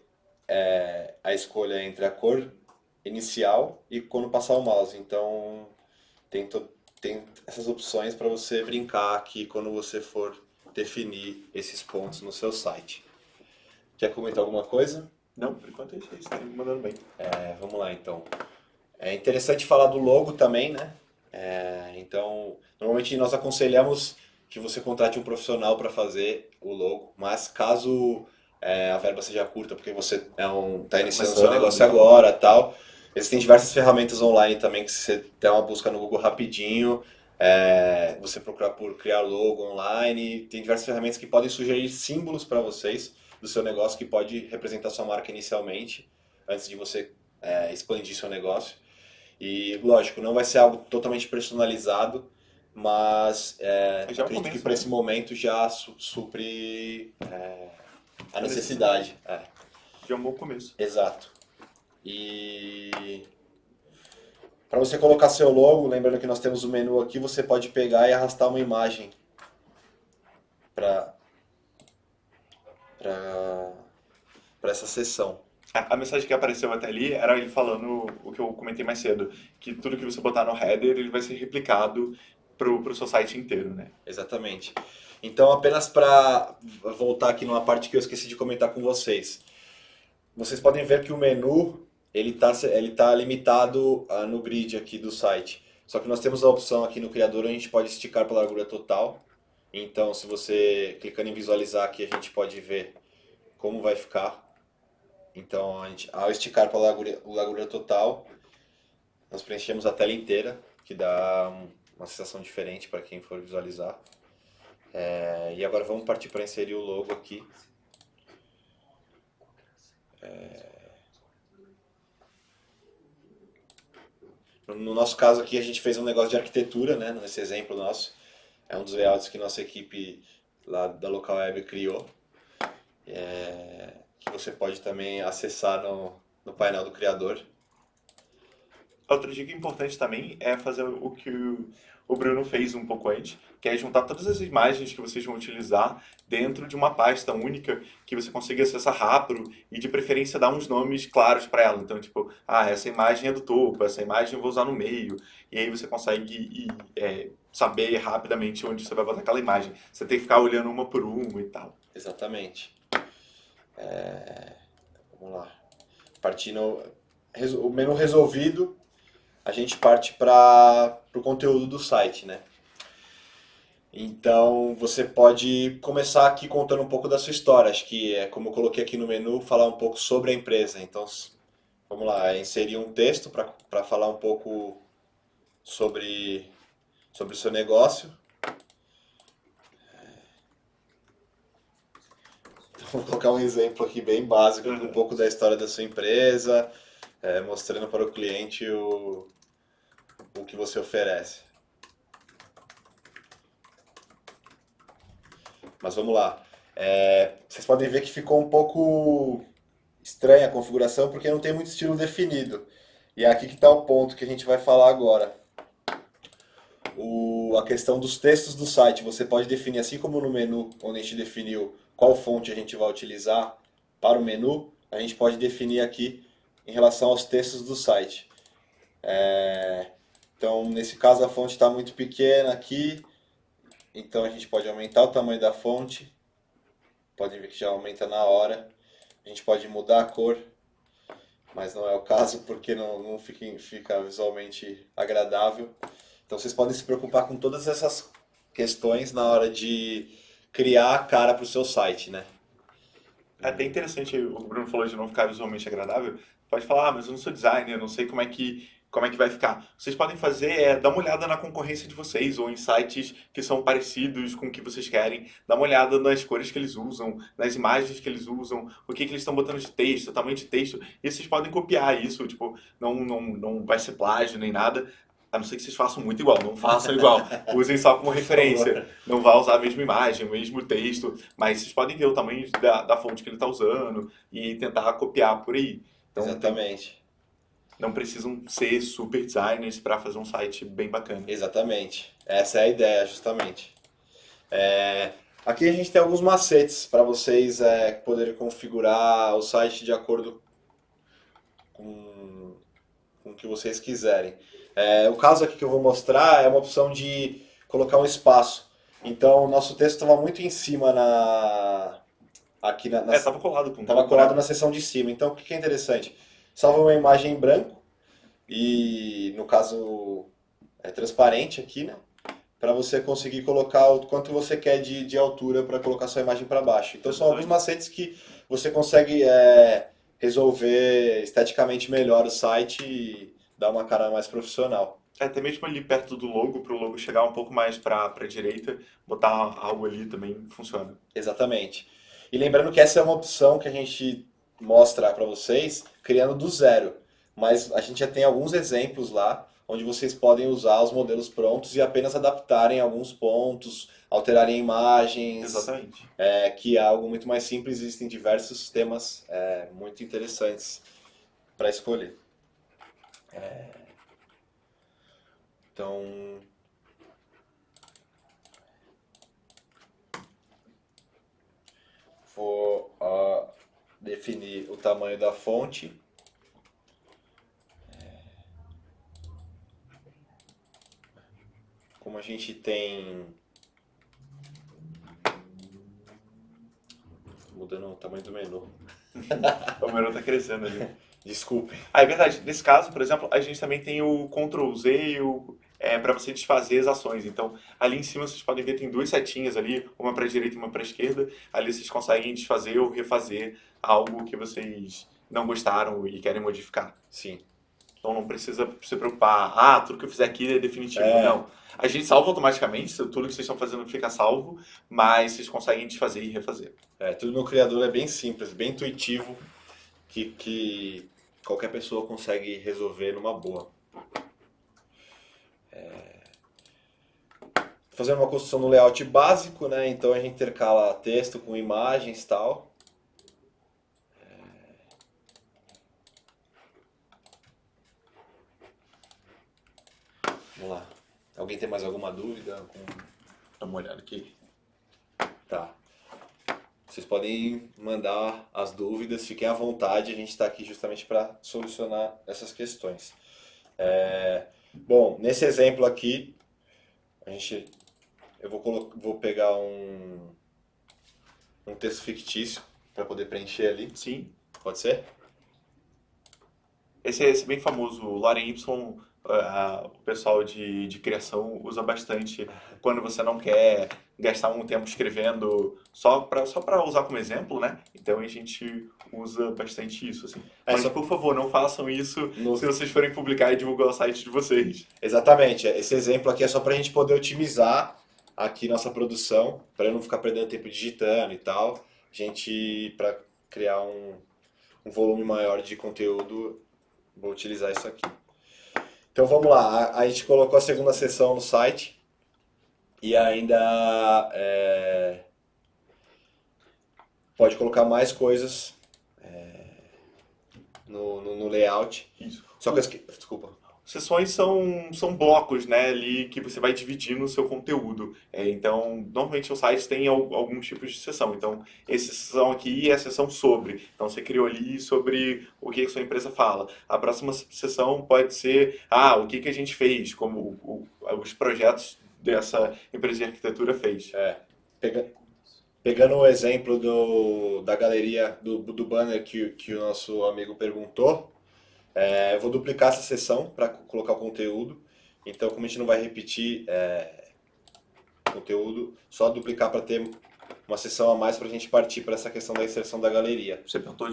a escolha entre a cor inicial e quando passar o mouse. Então, tem essas opções para você brincar aqui quando você for definir esses pontos no seu site. Quer comentar alguma coisa? Não, por enquanto é isso aí, você tá me mandando bem. Vamos lá então. É interessante falar do logo também, né? Então, normalmente nós aconselhamos que você contrate um profissional para fazer o logo, mas caso a verba seja curta, porque você está iniciando seu Começando negócio e tal. agora, tal, existem diversas ferramentas online também que você der uma busca no Google rapidinho, você procurar por criar logo online, tem diversas ferramentas que podem sugerir símbolos para vocês do seu negócio que pode representar sua marca inicialmente, antes de você expandir seu negócio. E, lógico, não vai ser algo totalmente personalizado, mas Já é o acredito que começo, para né? esse momento já supre a A necessidade. necessidade. Já é um bom começo. Exato. E para você colocar seu logo, lembrando que nós temos o menu aqui, você pode pegar e arrastar uma imagem para essa seção. A mensagem que apareceu até ali era ele falando o que eu comentei mais cedo, que tudo que você botar no header, ele vai ser replicado pro seu site inteiro, né? Exatamente. Então, apenas para voltar aqui numa parte que eu esqueci de comentar com vocês. Vocês podem ver que o menu ele tá limitado no grid aqui do site. Só que nós temos a opção aqui no criador, a gente pode esticar pela largura total. Então, se você clicando em visualizar aqui, a gente pode ver como vai ficar. Então, ao esticar pela largura total, nós preenchemos a tela inteira, que dá uma sensação diferente para quem for visualizar. E agora vamos partir para inserir o logo aqui. No nosso caso aqui, a gente fez um negócio de arquitetura, né? Nesse exemplo nosso. É um dos layouts que nossa equipe lá da Local Web criou. Que você pode também acessar no painel do criador. Outra dica importante também é fazer o que o Bruno fez um pouco antes, que é juntar todas as imagens que vocês vão utilizar dentro de uma pasta única que você consiga acessar rápido e de preferência dar uns nomes claros para ela. Então, tipo, essa imagem é do topo, essa imagem eu vou usar no meio, e aí você consegue saber rapidamente onde você vai botar aquela imagem. Você tem que ficar olhando uma por uma e tal. Exatamente. Vamos lá. Partindo, o menu resolvido, a gente parte para o conteúdo do site, né? Então você pode começar aqui contando um pouco da sua história. Acho que é como eu coloquei aqui no menu, falar um pouco sobre a empresa. Então, vamos lá, inserir um texto para falar um pouco sobre, sobre o seu negócio. Vou colocar um exemplo aqui bem básico, um pouco da história da sua empresa, mostrando para o cliente o que você oferece. Mas vamos lá. Vocês podem ver que ficou um pouco estranha a configuração porque não tem muito estilo definido. E é aqui que está o ponto que a gente vai falar agora. A questão dos textos do site, você pode definir, assim como no menu, onde a gente definiu qual fonte a gente vai utilizar para o menu, a gente pode definir aqui em relação aos textos do site. Então, nesse caso, a fonte está muito pequena aqui, então a gente pode aumentar o tamanho da fonte, pode ver que já aumenta na hora. A gente pode mudar a cor, mas não é o caso porque não fica visualmente agradável. Então vocês podem se preocupar com todas essas questões na hora de criar a cara para o seu site, né? É até interessante, o Bruno falou de não ficar visualmente agradável. Pode falar, mas eu não sou designer, eu não sei como é que vai ficar. Vocês podem fazer dar uma olhada na concorrência de vocês ou em sites que são parecidos com o que vocês querem. Dá uma olhada nas cores que eles usam, nas imagens que eles usam, o que eles estão botando de texto, o tamanho de texto. E vocês podem copiar isso, tipo, não vai ser plágio nem nada. A não ser que vocês façam muito igual, não façam igual. Usem só como Por referência. favor. Não vá usar a mesma imagem, o mesmo texto, mas vocês podem ver o tamanho da fonte que ele está usando e tentar copiar por aí. Então Exatamente. não precisam ser super designers para fazer um site bem bacana. Exatamente. Essa é a ideia, justamente. Aqui a gente tem alguns macetes para vocês poderem configurar o site de acordo com, com o que vocês quiserem. O caso aqui que eu vou mostrar é uma opção de colocar um espaço. Então, o nosso texto estava muito em cima aqui Tava colado com o estava logo, colado né? na seção de cima. Então, o que é interessante? Salva uma imagem em branco e, no caso, é transparente aqui, né? Para você conseguir colocar o quanto você quer de altura para colocar sua imagem para baixo. Então, são alguns Exatamente. macetes que você consegue resolver esteticamente melhor o site e dar uma cara mais profissional. Até mesmo ali perto do logo, para o logo chegar um pouco mais para a direita, botar algo ali também funciona. Exatamente. E lembrando que essa é uma opção que a gente mostra para vocês criando do zero. Mas a gente já tem alguns exemplos lá onde vocês podem usar os modelos prontos e apenas adaptarem alguns pontos, alterarem imagens, Exatamente. que é algo muito mais simples. Existem diversos temas muito interessantes para escolher. Então, vou definir o tamanho da fonte. Como a gente tem. Mudando o tamanho do menu. O menu tá crescendo ali. Desculpem. Ah, é verdade. Nesse caso, por exemplo, a gente também tem o Ctrl Z e para você desfazer as ações. Então, ali em cima vocês podem ver tem duas setinhas ali, uma para a direita e uma para a esquerda. Ali vocês conseguem desfazer ou refazer algo que vocês não gostaram e querem modificar. Sim. Então não precisa se preocupar, tudo que eu fizer aqui é definitivo. É, Não. A gente salva automaticamente, tudo que vocês estão fazendo fica salvo, mas vocês conseguem desfazer e refazer. tudo no criador é bem simples, bem intuitivo, que qualquer pessoa consegue resolver numa boa. Fazendo uma construção no layout básico, né? Então a gente intercala texto com imagens e tal. Vamos lá. Alguém tem mais alguma dúvida? Dá uma olhada aqui. Tá. Vocês podem mandar as dúvidas, fiquem à vontade, a gente está aqui justamente para solucionar essas questões. Bom, nesse exemplo aqui, eu vou pegar um texto fictício para poder preencher ali. Sim, Pode ser? esse é bem famoso, o Lorem Ipsum, o pessoal de criação usa bastante quando você não quer gastar um tempo escrevendo só para usar como exemplo, né? Então a gente usa bastante isso, assim. É, Mas, só por favor, não façam isso no, se vocês forem publicar e divulgar o site de vocês. exatamente, esse exemplo aqui é só para a gente poder otimizar aqui nossa produção, para não ficar perdendo tempo digitando e tal. A gente, para criar um volume maior de conteúdo, vou utilizar isso aqui. Então vamos lá, a gente colocou a segunda sessão no site e ainda pode colocar mais coisas no layout. Isso. Só que, desculpa. Sessões são blocos, né, ali que você vai dividindo o seu conteúdo. Então, normalmente os sites têm alguns tipos de sessão. Então, essa sessão aqui é a sessão sobre. Então, você criou ali sobre o que a sua empresa fala. A próxima sessão pode ser, o que que a gente fez, como os projetos dessa empresa de arquitetura fez. Pega- Pegando o exemplo da galeria, do banner que o nosso amigo perguntou, eu vou duplicar essa sessão para colocar o conteúdo. Então, como a gente não vai repetir conteúdo, só duplicar para ter uma sessão a mais para a gente partir para essa questão da inserção da galeria. Você perguntou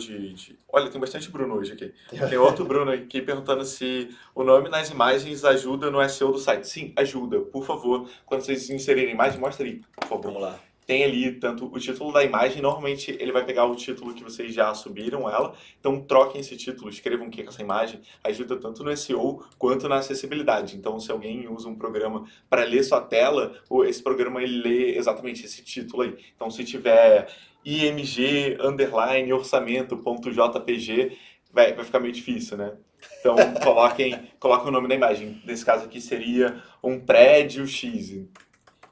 Olha, tem bastante Bruno hoje aqui. Tem outro Bruno aqui perguntando se o nome nas imagens ajuda no SEO do site. Sim, ajuda. Por favor, quando vocês inserirem imagem, mostra aí, por favor. Vamos lá. Tem ali tanto o título da imagem, normalmente ele vai pegar o título que vocês já subiram ela, então troquem esse título, escrevam o que é essa imagem, ajuda tanto no SEO quanto na acessibilidade. Então, se alguém usa um programa para ler sua tela, esse programa ele lê exatamente esse título aí. Então, se tiver img underline orçamento.jpg, vai ficar meio difícil, né? Então, coloquem o nome da imagem. Nesse caso aqui seria um prédio X.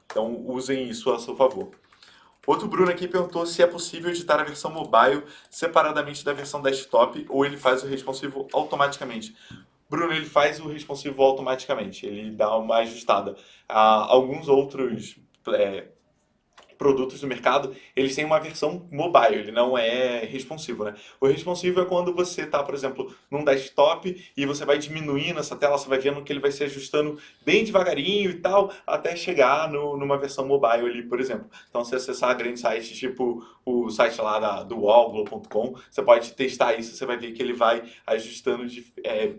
Então, usem isso a seu favor. Outro Bruno aqui perguntou se é possível editar a versão mobile separadamente da versão desktop ou ele faz o responsivo automaticamente. Bruno, ele faz o responsivo automaticamente, ele dá uma ajustada. Alguns outros produtos do mercado, eles têm uma versão mobile, ele não é responsivo, né? O responsivo é quando você está, por exemplo, num desktop e você vai diminuindo essa tela, você vai vendo que ele vai se ajustando bem devagarinho e tal, até chegar numa versão mobile ali, por exemplo. Então, se acessar grandes sites, tipo o site lá do UOL, Globo.com, você pode testar isso, você vai ver que ele vai ajustando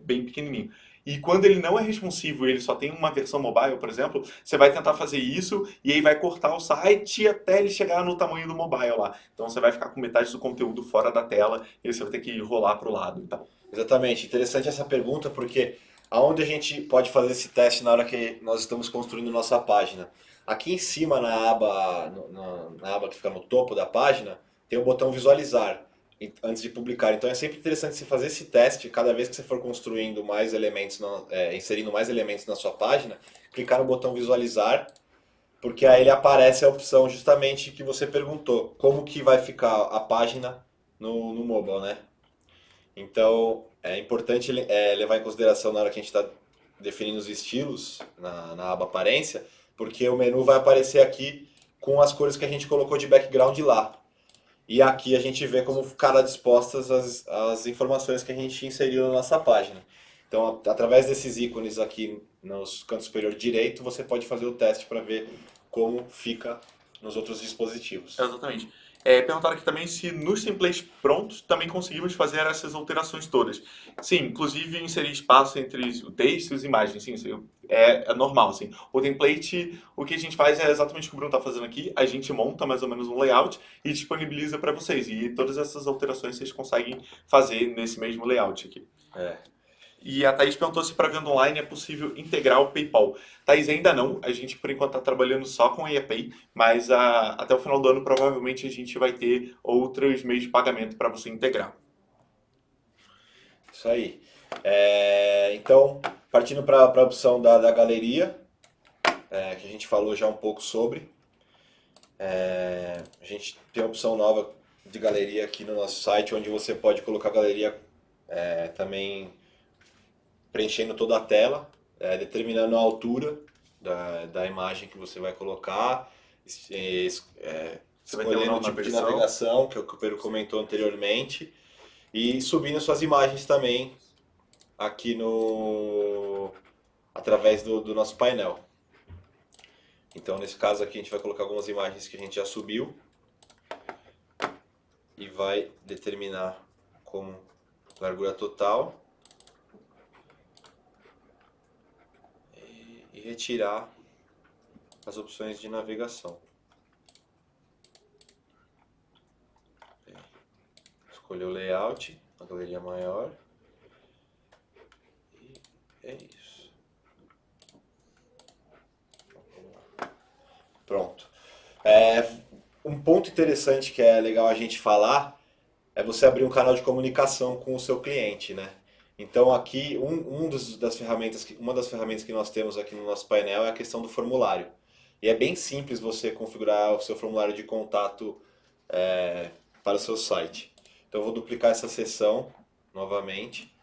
bem pequenininho. E quando ele não é responsivo e ele só tem uma versão mobile, por exemplo, você vai tentar fazer isso e aí vai cortar o site até ele chegar no tamanho do mobile lá. Então você vai ficar com metade do conteúdo fora da tela e você vai ter que rolar para o lado e tal. Exatamente. Interessante essa pergunta porque aonde a gente pode fazer esse teste na hora que nós estamos construindo nossa página? Aqui em cima na aba, na aba que fica no topo da página, tem o botão visualizar antes de publicar. Então é sempre interessante você fazer esse teste cada vez que você for construindo mais elementos, inserindo mais elementos na sua página, clicar no botão visualizar, porque aí ele aparece a opção justamente que você perguntou, como que vai ficar a página no mobile, né? Então, é importante levar em consideração na hora que a gente está definindo os estilos na aba aparência, porque o menu vai aparecer aqui com as cores que a gente colocou de background lá. E aqui a gente vê como ficaram dispostas as informações que a gente inseriu na nossa página. Então, através desses ícones aqui no canto superior direito, você pode fazer o teste para ver como fica nos outros dispositivos. Exatamente. Perguntaram aqui também se nos templates prontos também conseguimos fazer essas alterações todas. Sim, inclusive inserir espaço entre o texto e as imagens. Sim, isso é normal. Assim. O template, o que a gente faz é exatamente o que o Bruno está fazendo aqui. A gente monta mais ou menos um layout e disponibiliza para vocês. E todas essas alterações vocês conseguem fazer nesse mesmo layout aqui. E a Thaís perguntou se para venda online é possível integrar o PayPal. Thaís, ainda não. A gente, por enquanto, está trabalhando só com a EAPay, mas até o final do ano, provavelmente, a gente vai ter outros meios de pagamento para você integrar. Isso aí. Então, partindo para a opção da galeria, que a gente falou já um pouco sobre. A gente tem a opção nova de galeria aqui no nosso site, onde você pode colocar a galeria também preenchendo toda a tela, determinando a altura da imagem que você vai colocar, escolhendo o tipo de navegação, que o Pedro comentou anteriormente, e subindo suas imagens também aqui no através do nosso painel. Então, nesse caso aqui, a gente vai colocar algumas imagens que a gente já subiu e vai determinar como largura total e retirar as opções de navegação. Escolher o layout, a galeria maior. E é isso. Pronto. Um ponto interessante que é legal a gente falar é você abrir um canal de comunicação com o seu cliente, né? Então aqui uma das ferramentas que nós temos aqui no nosso painel é a questão do formulário. E é bem simples você configurar o seu formulário de contato para o seu site. Então eu vou duplicar essa seção novamente.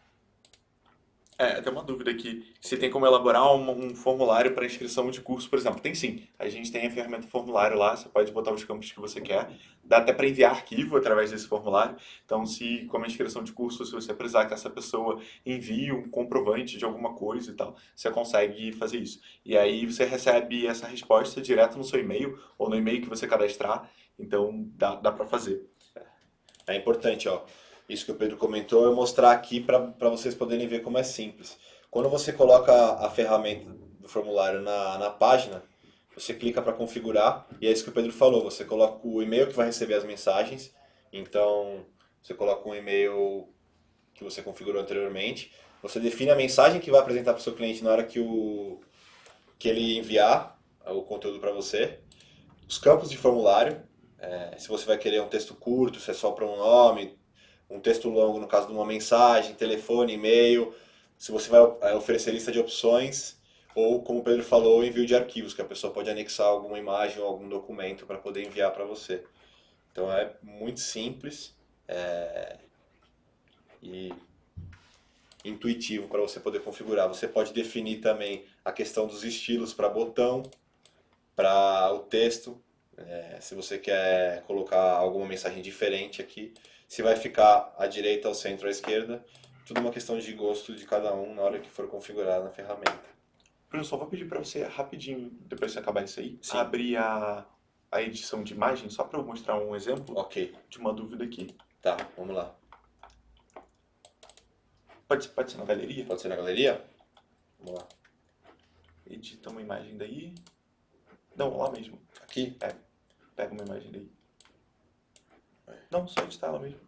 Tem uma dúvida aqui. Se tem como elaborar um formulário para inscrição de curso, por exemplo. Tem sim. A gente tem a ferramenta formulário lá, você pode botar os campos que você quer. Dá até para enviar arquivo através desse formulário. Então, se como a inscrição de curso, se você precisar que essa pessoa envie um comprovante de alguma coisa e tal, você consegue fazer isso. E aí você recebe essa resposta direto no seu e-mail ou no e-mail que você cadastrar. Então, dá para fazer. É importante, ó. Isso que o Pedro comentou, eu mostrar aqui para vocês poderem ver como é simples. Quando você coloca a ferramenta do formulário na página, você clica para configurar e é isso que o Pedro falou. Você coloca o e-mail que vai receber as mensagens. Então, você coloca um e-mail que você configurou anteriormente. Você define a mensagem que vai apresentar para o seu cliente na hora que ele enviar o conteúdo para você. Os campos de formulário, se você vai querer um texto curto, se é só para um nome, um texto longo no caso de uma mensagem, telefone, e-mail, se você vai oferecer lista de opções, ou como o Pedro falou, envio de arquivos, que a pessoa pode anexar alguma imagem ou algum documento para poder enviar para você. Então é muito simples e intuitivo para você poder configurar. Você pode definir também a questão dos estilos para botão, para o texto, se você quer colocar alguma mensagem diferente aqui, se vai ficar à direita, ao centro, à esquerda, tudo uma questão de gosto de cada um na hora que for configurar na ferramenta. Bruno, só vou pedir para você rapidinho, depois que acabar isso aí, Sim, abrir a edição de imagem, só para eu mostrar um exemplo ok, de uma dúvida aqui. tá, vamos lá. Pode ser na galeria? Pode ser na galeria? Vamos lá. Edita uma imagem daí. Não, lá mesmo. Aqui? Pega uma imagem daí. Não, só editar ela mesmo.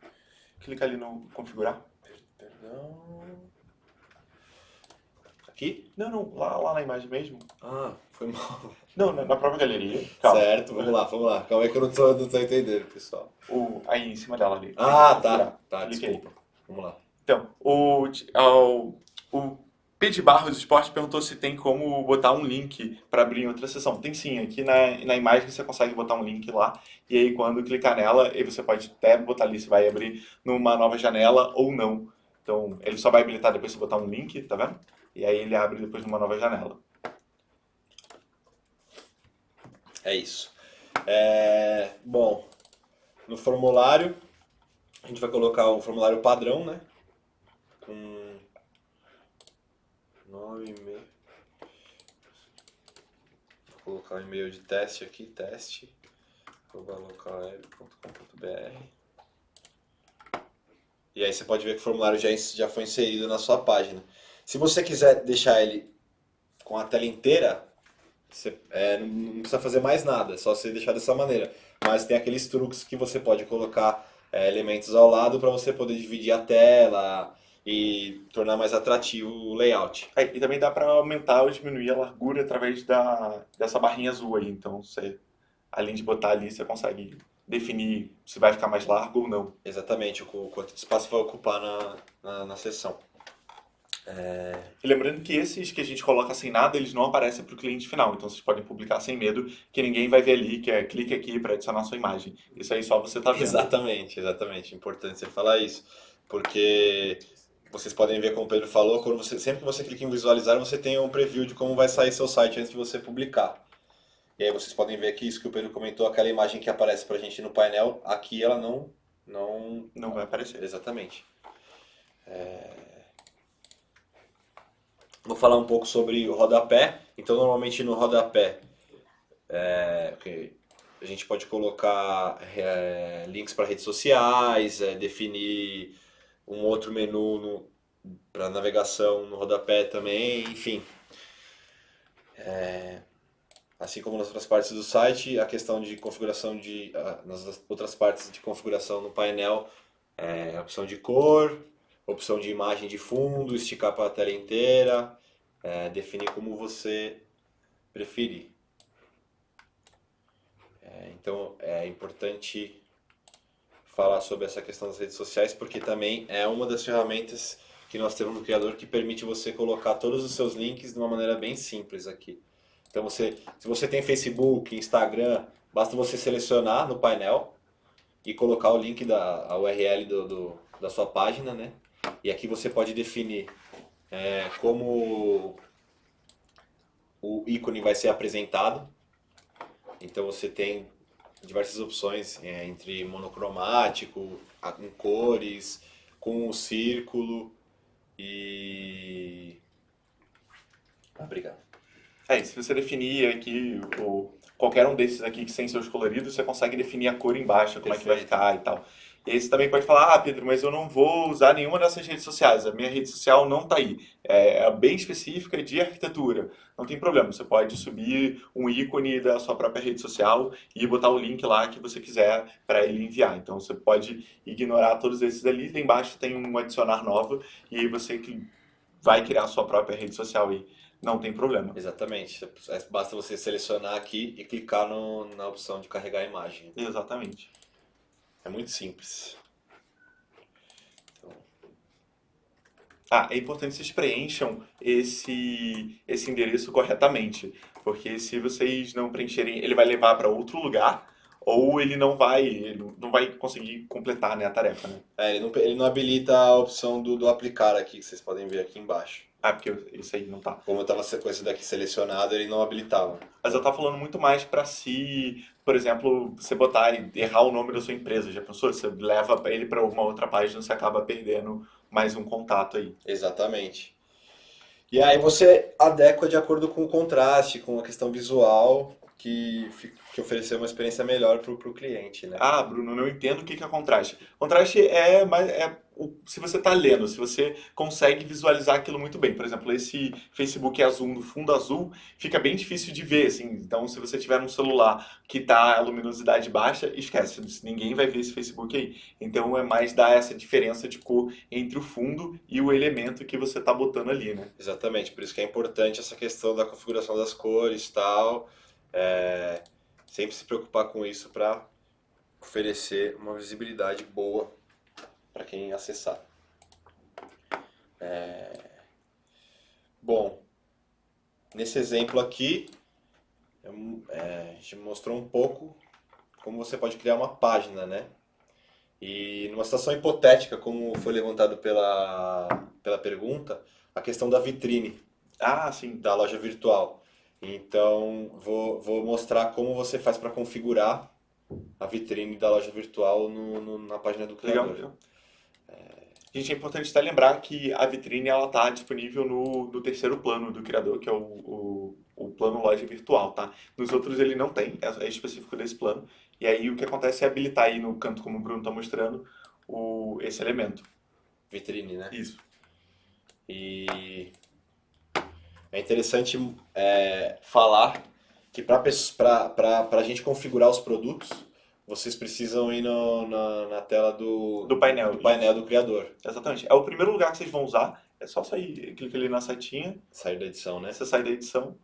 Clica ali no configurar. Perdão. Aqui? Não, lá na imagem mesmo. Ah, foi mal. Não, na própria galeria. Calma. Certo, vamos lá. Calma aí que eu não tô entendendo, pessoal. Aí em cima dela ali. Ah, Clica em tá, configurar. tá, Clica aí. desculpa. Vamos lá. Então, o P de Barros Esporte perguntou se tem como botar um link para abrir em outra sessão. Tem sim, aqui na imagem você consegue botar um link lá, e aí quando clicar nela, aí você pode até botar ali se vai abrir numa nova janela ou não. Então, ele só vai habilitar depois se botar um link, tá vendo? E aí ele abre depois numa nova janela. É isso. Bom, no formulário, a gente vai colocar o formulário padrão, né? Com nome, e-mail. Vou colocar o e-mail de teste aqui, teste@localweb.com.br. E aí você pode ver que o formulário já foi inserido na sua página. Se você quiser deixar ele com a tela inteira, você não precisa fazer mais nada, é só você deixar dessa maneira. Mas tem aqueles truques que você pode colocar elementos ao lado para você poder dividir a tela e tornar mais atrativo o layout. E também dá para aumentar ou diminuir a largura através dessa barrinha azul aí. Então, você, além de botar ali, você consegue definir se vai ficar mais largo ou não. Exatamente, o quanto de espaço vai ocupar na sessão. E lembrando que esses que a gente coloca sem nada, eles não aparecem para o cliente final. Então vocês podem publicar sem medo, que ninguém vai ver ali, que é clique aqui para adicionar sua imagem. Isso aí só você tá vendo. Exatamente. Importante você falar isso. Porque vocês podem ver, como o Pedro falou, sempre que você clica em visualizar, você tem um preview de como vai sair seu site antes de você publicar. E aí vocês podem ver aqui, isso que o Pedro comentou, aquela imagem que aparece pra gente no painel, aqui ela não Não vai aparecer. Exatamente. Vou falar um pouco sobre o rodapé. Então, normalmente no rodapé, ok, a gente pode colocar links para redes sociais, definir um outro menu para navegação no rodapé também, enfim. Assim como nas outras partes do site, a questão de configuração nas outras partes de configuração no painel, a opção de cor, opção de imagem de fundo, esticar para a tela inteira, definir como você preferir. Então é importante falar sobre essa questão das redes sociais, porque também é uma das ferramentas que nós temos no Criador que permite você colocar todos os seus links de uma maneira bem simples aqui. Então, se você tem Facebook, Instagram, basta você selecionar no painel e colocar o link a URL da sua página, né? E aqui você pode definir como o ícone vai ser apresentado. Então, você tem diversas opções entre monocromático, com cores, com o círculo e... Obrigado. E se você definir aqui qualquer um desses aqui que sem seus coloridos, você consegue definir a cor embaixo, como é que vai Perfeito. ficar e tal. E aí você também pode falar, ah, Pedro, mas eu não vou usar nenhuma dessas redes sociais, a minha rede social não tá aí. É bem específica de arquitetura. Não tem problema, você pode subir um ícone da sua própria rede social e botar o link lá que você quiser para ele enviar. Então você pode ignorar todos esses ali, lá embaixo tem um adicionar nova e aí você vai criar a sua própria rede social aí. Não tem problema. Exatamente. Basta você selecionar aqui e clicar na opção de carregar a imagem. Exatamente. É muito simples. É importante que vocês preencham esse endereço corretamente, porque se vocês não preencherem, ele vai levar para outro lugar, ou ele não vai conseguir completar, né, a tarefa, né? Ele não habilita a opção do aplicar aqui, que vocês podem ver aqui embaixo. Porque isso aí não tá. Como eu estava com esse daqui selecionado, ele não habilitava. Mas eu tava falando muito mais para se, por exemplo, você botar e errar o nome da sua empresa, já pensou? Você leva ele para uma outra página, você acaba perdendo mais um contato aí. Exatamente. E aí você adequa de acordo com o contraste, com a questão visual, que oferecer uma experiência melhor para o cliente, né? Ah, Bruno, não entendo o que que é contraste. Contraste se você está lendo, se você consegue visualizar aquilo muito bem. Por exemplo, esse Facebook azul no fundo azul fica bem difícil de ver, assim. Então, se você tiver um celular que está a luminosidade baixa, esquece, ninguém vai ver esse Facebook aí. Então, é mais dar essa diferença de cor entre o fundo e o elemento que você está botando ali, né? Exatamente, por isso que é importante essa questão da configuração das cores e tal. É, sempre se preocupar com isso para oferecer uma visibilidade boa para quem acessar. Bom, nesse exemplo aqui, a gente mostrou um pouco como você pode criar uma página, né? E numa situação hipotética, como foi levantado pela pergunta, a questão da vitrine Ah, sim. da loja virtual. Então, vou mostrar como você faz para configurar a vitrine da loja virtual na página do Legal, criador. legal. Gente, é importante até lembrar que a vitrine ela está disponível no terceiro plano do criador, que é o plano loja virtual, tá? Nos outros ele não tem, é específico desse plano. E aí o que acontece é habilitar aí no canto, como o Bruno está mostrando, esse elemento. Vitrine, né? Isso. E é interessante falar que para a gente configurar os produtos, vocês precisam ir na tela Do painel. do painel do criador. Exatamente. É o primeiro lugar que vocês vão usar. É só sair, clica ali na setinha, Sair da edição, né? você sai da edição.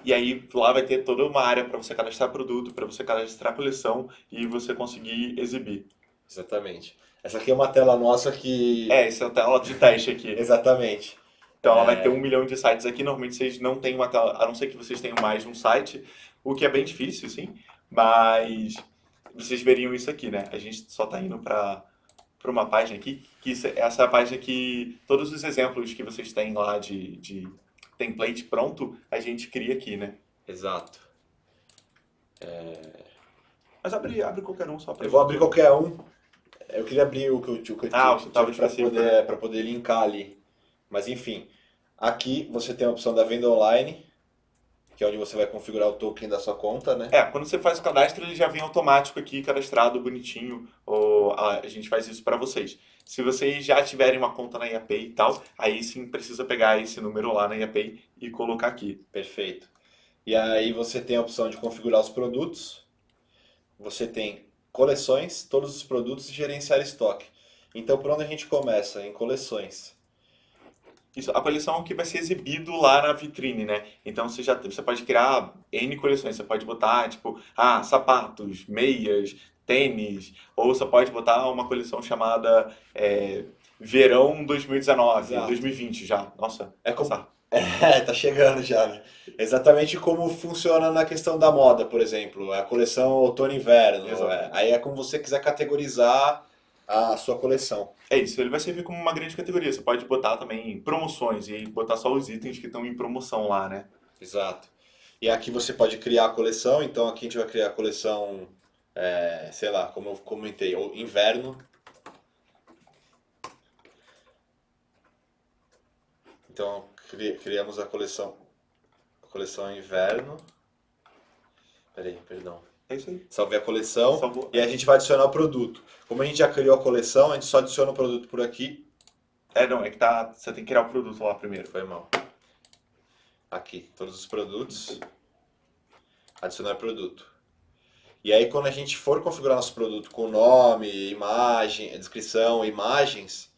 E aí lá vai ter toda uma área para você cadastrar produto, para você cadastrar coleção e você conseguir exibir. Exatamente. Essa aqui é uma tela nossa que... Essa é a tela de teste aqui. Exatamente. Então ela vai ter 1 milhão de sites aqui. Normalmente vocês não têm uma tela, a não ser que vocês tenham mais de um site, o que é bem difícil, sim. Mas vocês veriam isso aqui, né? A gente só está indo para uma página aqui, essa é a página que todos os exemplos que vocês têm lá de template pronto, a gente cria aqui, né? Exato. Mas abre qualquer um só para Eu vou abrir qualquer um. Eu queria abrir o que eu Ah, o tive que estava para específico, né? poder, para poder linkar ali. Mas enfim, aqui você tem a opção da venda online, que é onde você vai configurar o token da sua conta, né? É, quando você faz o cadastro, ele já vem automático aqui, cadastrado, bonitinho. A gente faz isso para vocês. Se vocês já tiverem uma conta na IAPay e tal, aí sim precisa pegar esse número lá na IAPay e colocar aqui. Perfeito. E aí você tem a opção de configurar os produtos, você tem coleções, todos os produtos e gerenciar estoque. Então, por onde a gente começa? Em coleções. Isso, a coleção que vai ser exibido lá na vitrine, né? Então você pode criar N coleções. Você pode botar, tipo, sapatos, meias, tênis, ou você pode botar uma coleção chamada Verão 2019, Exato. 2020 já. Nossa, É vai como... passar. tá chegando já, né? Exatamente como funciona na questão da moda, por exemplo. A coleção outono e inverno. Exatamente. Aí é como você quiser categorizar a sua coleção. É isso, ele vai servir como uma grande categoria. Você pode botar também promoções e aí botar só os itens que estão em promoção lá, né? Exato. E aqui você pode criar a coleção. Então aqui a gente vai criar a coleção, sei lá, como eu comentei, o inverno. Então criamos a coleção inverno. Peraí, perdão. É isso aí. Salvei a coleção Salvou. e a gente vai adicionar o produto. Como a gente já criou a coleção, a gente só adiciona o produto por aqui. Não, é que tá. Você tem que criar o produto lá primeiro. Foi mal. Aqui, todos os produtos. Adicionar produto. E aí, quando a gente for configurar nosso produto com nome, imagem, descrição, imagens,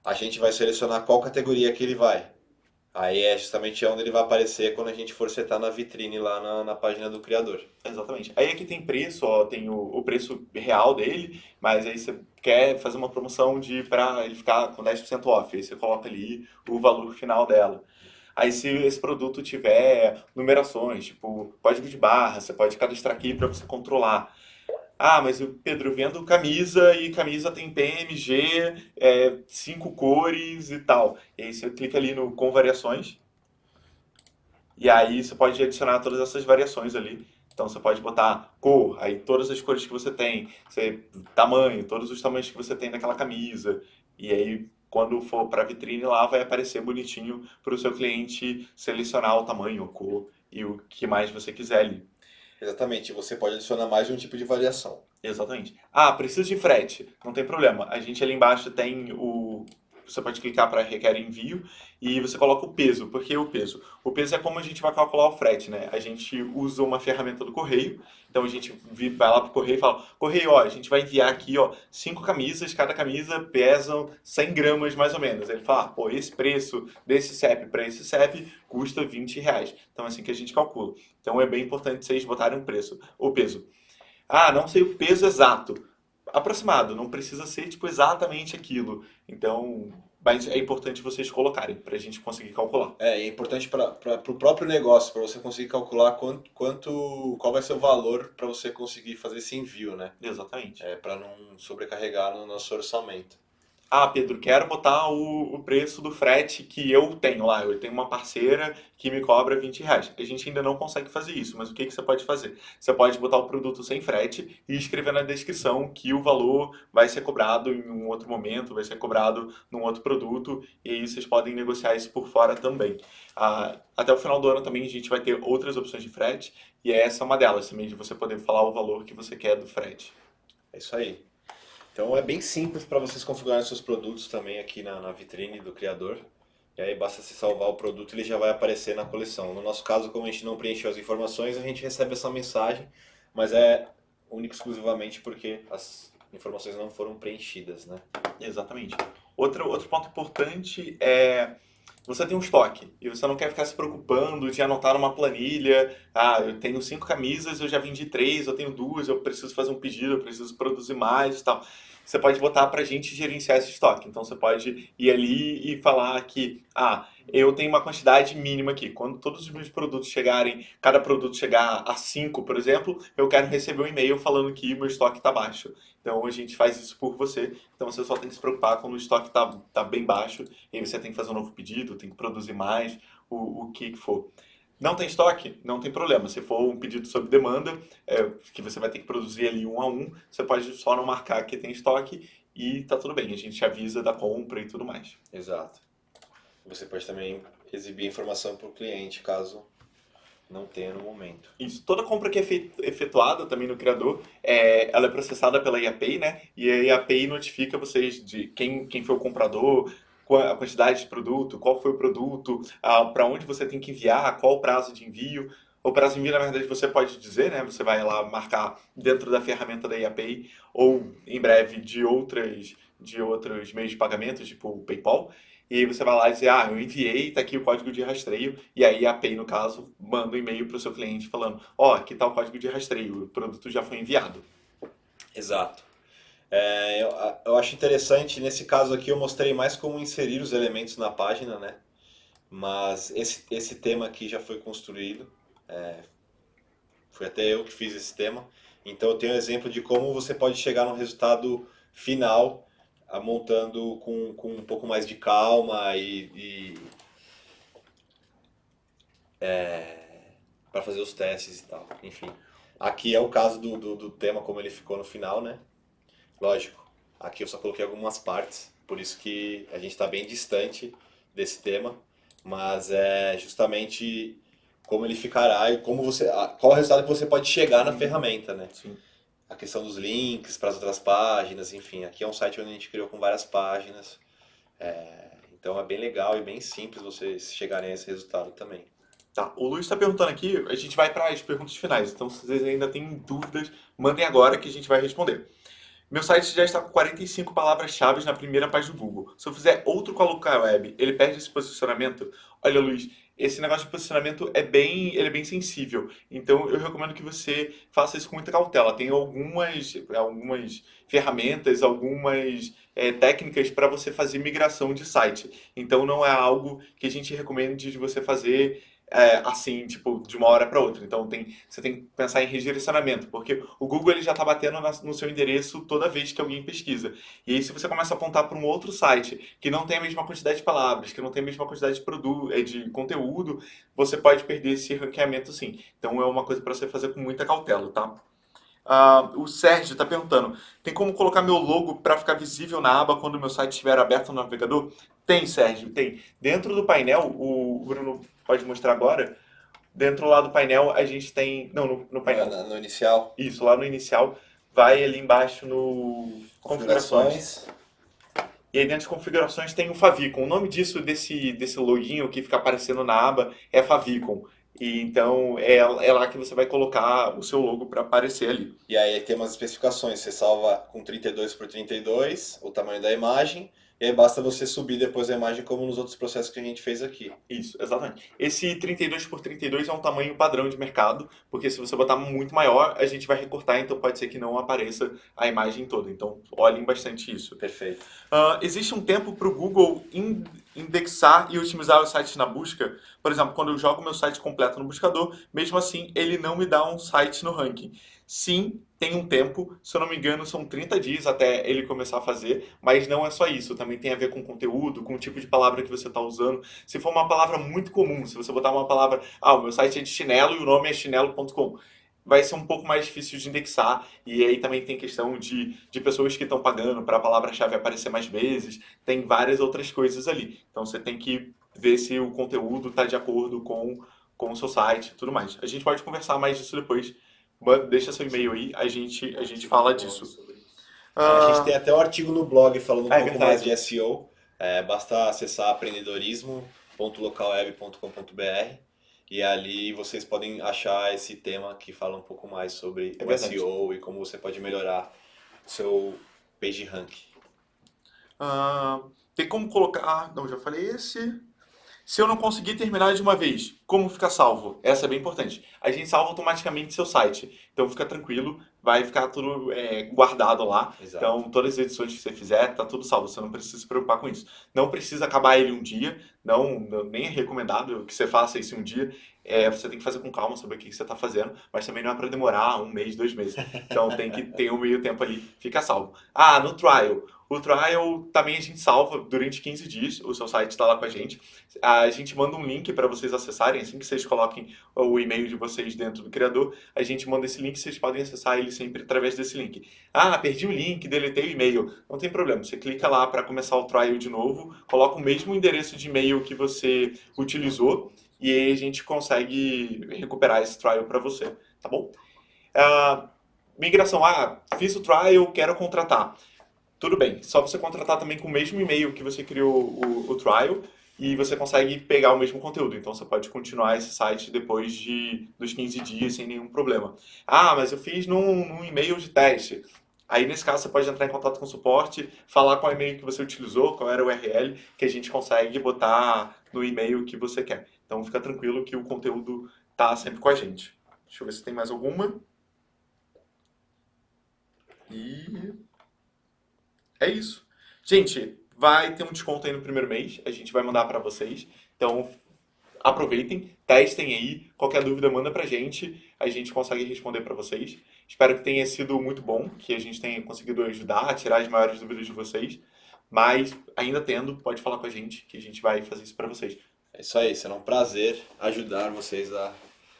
a gente vai selecionar qual categoria que ele vai. Aí é justamente onde ele vai aparecer quando a gente for setar na vitrine lá na página do criador. Exatamente. Aí aqui tem preço, ó, tem o preço real dele, mas aí você quer fazer uma promoção de para ele ficar com 10% off, aí você coloca ali o valor final dela. Aí se esse produto tiver numerações, tipo código de barra, você pode cadastrar aqui para você controlar. Ah, mas Pedro, eu vendo camisa e camisa tem PMG, 5 cores e tal. E aí você clica ali no com variações. E aí você pode adicionar todas essas variações ali. Então você pode botar cor, aí todas as cores que você tem, tamanho, todos os tamanhos que você tem naquela camisa. E aí quando for para a vitrine lá vai aparecer bonitinho para o seu cliente selecionar o tamanho, a cor e o que mais você quiser ali. Exatamente, você pode adicionar mais de um tipo de variação. Exatamente. Ah, precisa de frete. Não tem problema. A gente ali embaixo tem o. Você pode clicar para requer envio e você coloca o peso. Por que o peso? O peso é como a gente vai calcular o frete, né? A gente usa uma ferramenta do correio. Então a gente vai lá pro correio e fala: Correio, ó, a gente vai enviar aqui, ó, 5 camisas. Cada camisa pesa 100 gramas mais ou menos. Ele fala: pô, esse preço desse CEP para esse CEP custa R$ 20. Então é assim que a gente calcula. Então é bem importante vocês botarem um preço, o peso. Ah, não sei o peso exato. Aproximado, não precisa ser tipo exatamente aquilo. Então, mas é importante vocês colocarem para a gente conseguir calcular. É importante para o próprio negócio, para você conseguir calcular qual vai ser o valor para você conseguir fazer esse envio, né? Exatamente. Para não sobrecarregar no nosso orçamento. Ah, Pedro, quero botar o preço do frete que eu tenho lá. Eu tenho uma parceira que me cobra R$ 20. A gente ainda não consegue fazer isso, mas o que que você pode fazer? Você pode botar o produto sem frete e escrever na descrição que o valor vai ser cobrado em um outro momento, vai ser cobrado num outro produto, e aí vocês podem negociar isso por fora também. Até o final do ano também a gente vai ter outras opções de frete, e essa é uma delas também, de você poder falar o valor que você quer do frete. É isso aí. Então é bem simples para vocês configurarem seus produtos também aqui na vitrine do criador. E aí basta se salvar o produto e ele já vai aparecer na coleção. No nosso caso, como a gente não preencheu as informações, a gente recebe essa mensagem, mas é único e exclusivamente porque as informações não foram preenchidas, né? Exatamente. Outro ponto importante é você tem um estoque e você não quer ficar se preocupando de anotar numa planilha. Ah, eu tenho 5 camisas, eu já vendi 3, eu tenho 2, eu preciso fazer um pedido, eu preciso produzir mais e tal. Você pode botar para a gente gerenciar esse estoque. Então você pode ir ali e falar que, eu tenho uma quantidade mínima aqui. Quando todos os meus produtos chegarem, cada produto chegar a 5, por exemplo, eu quero receber um e-mail falando que meu estoque está baixo. Então a gente faz isso por você. Então você só tem que se preocupar quando o estoque tá bem baixo, e aí você tem que fazer um novo pedido, tem que produzir mais, o que for. Não tem estoque? Não tem problema. Se for um pedido sob demanda, que você vai ter que produzir ali um a um, você pode só não marcar que tem estoque e tá tudo bem, a gente avisa da compra e tudo mais. Exato. Você pode também exibir informação para o cliente, caso não tenha no momento. Isso, toda compra que é efetuada também no criador, ela é processada pela IAPI, né? E a IAPI notifica vocês de quem foi o comprador, qual a quantidade de produto, qual foi o produto, para onde você tem que enviar, qual o prazo de envio. O prazo de envio, na verdade, você pode dizer, né? Você vai lá marcar dentro da ferramenta da IAPI ou em breve de outros meios de pagamento, tipo o PayPal. E aí você vai lá e dizer, eu enviei, tá aqui o código de rastreio. E aí a API, no caso, manda um e-mail para o seu cliente falando, aqui tá o código de rastreio, o produto já foi enviado. Exato. Eu acho interessante, nesse caso aqui eu mostrei mais como inserir os elementos na página, né? Mas esse tema aqui já foi construído, foi até eu que fiz esse tema. Então eu tenho um exemplo de como você pode chegar no resultado final, montando com um pouco mais de calma e para fazer os testes e tal. Enfim, aqui é o caso do tema como ele ficou no final, né? Lógico, aqui eu só coloquei algumas partes, por isso que a gente está bem distante desse tema, mas é justamente como ele ficará e qual o resultado que você pode chegar na ferramenta, né? Sim. A questão dos links para as outras páginas, enfim, aqui é um site onde a gente criou com várias páginas, então é bem legal e bem simples vocês chegarem a esse resultado também. Tá, o Luiz está perguntando aqui, a gente vai para as perguntas finais, então se vocês ainda têm dúvidas, mandem agora que a gente vai responder. Meu site já está com 45 palavras-chave na primeira página do Google. Se eu fizer outro com a Local Web, ele perde esse posicionamento? Olha, Luiz, esse negócio de posicionamento ele é bem sensível. Então, eu recomendo que você faça isso com muita cautela. Tem algumas ferramentas, algumas técnicas para você fazer migração de site. Então, não é algo que a gente recomende de você fazer assim, tipo, de uma hora para outra. Então você tem que pensar em redirecionamento, porque o Google ele já está batendo no seu endereço toda vez que alguém pesquisa. E aí se você começa a apontar para um outro site que não tem a mesma quantidade de palavras, que não tem a mesma quantidade de conteúdo, você pode perder esse ranqueamento sim. Então é uma coisa para você fazer com muita cautela, tá? O Sérgio está perguntando: tem como colocar meu logo para ficar visível na aba quando o meu site estiver aberto no navegador? Tem, Sérgio, tem. Dentro do painel, o Bruno pode mostrar agora. Dentro lá do painel, a gente tem. Não, no painel. No inicial, Isso, lá no inicial. Vai ali embaixo no configurações. configurações, E aí dentro de configurações tem o Favicon. O nome desse loginho que fica aparecendo na aba é Favicon. E então é lá que você vai colocar o seu logo para aparecer ali. e aí tem umas especificações, você salva com 32 por 32 o tamanho da imagem, e aí basta você subir depois a imagem como nos outros processos que a gente fez aqui. Isso, exatamente. Esse 32 por 32 é um tamanho padrão de mercado, porque se você botar muito maior, a gente vai recortar, então pode ser que não apareça a imagem toda. Então, olhem bastante isso. Perfeito. Existe um tempo para o Google indexar e otimizar os sites na busca? Por exemplo, quando eu jogo meu site completo no buscador, mesmo assim ele não me dá um site no ranking. Sim, tem um tempo, se eu não me engano, são 30 dias até ele começar a fazer, mas não é só isso, também tem a ver com conteúdo, com o tipo de palavra que você está usando. Se for uma palavra muito comum, se você botar uma palavra, o meu site é de chinelo e o nome é chinelo.com, vai ser um pouco mais difícil de indexar. E aí também tem questão de pessoas que estão pagando para a palavra-chave aparecer mais vezes. Tem várias outras coisas ali. Então você tem que ver se o conteúdo está de acordo com o seu site e tudo mais. A gente pode conversar mais disso depois. Deixa seu e-mail aí, a gente fala disso. A gente Ah, tem até um artigo no blog falando um é pouco mais verdade. de SEO. Basta acessar apreendedorismo.localweb.com.br e ali vocês podem achar esse tema que fala um pouco mais sobre É o verdade. SEO e como você pode melhorar o seu page rank. Ah, tem como colocar. Não, já falei esse. Se eu não conseguir terminar de uma vez, como fica salvo? Essa é bem importante. A gente salva automaticamente seu site. Então fica tranquilo, vai ficar tudo guardado lá. Exato. Então todas as edições que você fizer, tá tudo salvo. Você não precisa se preocupar com isso. Não precisa acabar ele um dia. Nem é recomendado que você faça isso um dia. Você tem que fazer com calma, saber o que você está fazendo. Mas também não é para demorar um mês, 2 meses. Então tem que ter um meio tempo ali, fica salvo. No trial. O trial também a gente salva durante 15 dias, o seu site está lá com a gente. A gente manda um link para vocês acessarem, assim que vocês coloquem o e-mail de vocês dentro do criador, a gente manda esse link, vocês podem acessar ele sempre através desse link. Ah, perdi o link, deletei o e-mail. Não tem problema, você clica lá para começar o trial de novo, coloca o mesmo endereço de e-mail que você utilizou e aí a gente consegue recuperar esse trial para você, tá bom? Ah, migração, fiz o trial, quero contratar. Tudo bem, só você contratar também com o mesmo e-mail que você criou o trial e você consegue pegar o mesmo conteúdo. Então você pode continuar esse site depois dos 15 dias sem nenhum problema. Ah, mas eu fiz num e-mail de teste. Aí nesse caso você pode entrar em contato com o suporte, falar qual e-mail que você utilizou, qual era o URL, que a gente consegue botar no e-mail que você quer. Então fica tranquilo que o conteúdo tá sempre com a gente. Deixa eu ver se tem mais alguma. E é isso. Gente, vai ter um desconto aí no primeiro mês. A gente vai mandar para vocês. Então, aproveitem, testem aí. Qualquer dúvida, manda pra gente. A gente consegue responder para vocês. Espero que tenha sido muito bom, que a gente tenha conseguido ajudar a tirar as maiores dúvidas de vocês. Mas, ainda tendo, pode falar com a gente, que a gente vai fazer isso para vocês. É isso aí, será um prazer ajudar vocês a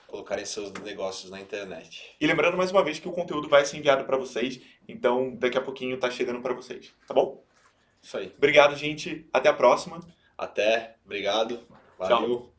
colocarem seus negócios na internet. E lembrando mais uma vez que o conteúdo vai ser enviado para vocês. Então, daqui a pouquinho tá chegando para vocês. Tá bom? Isso aí. Obrigado, gente. Até a próxima. Até, obrigado, Tchau. valeu.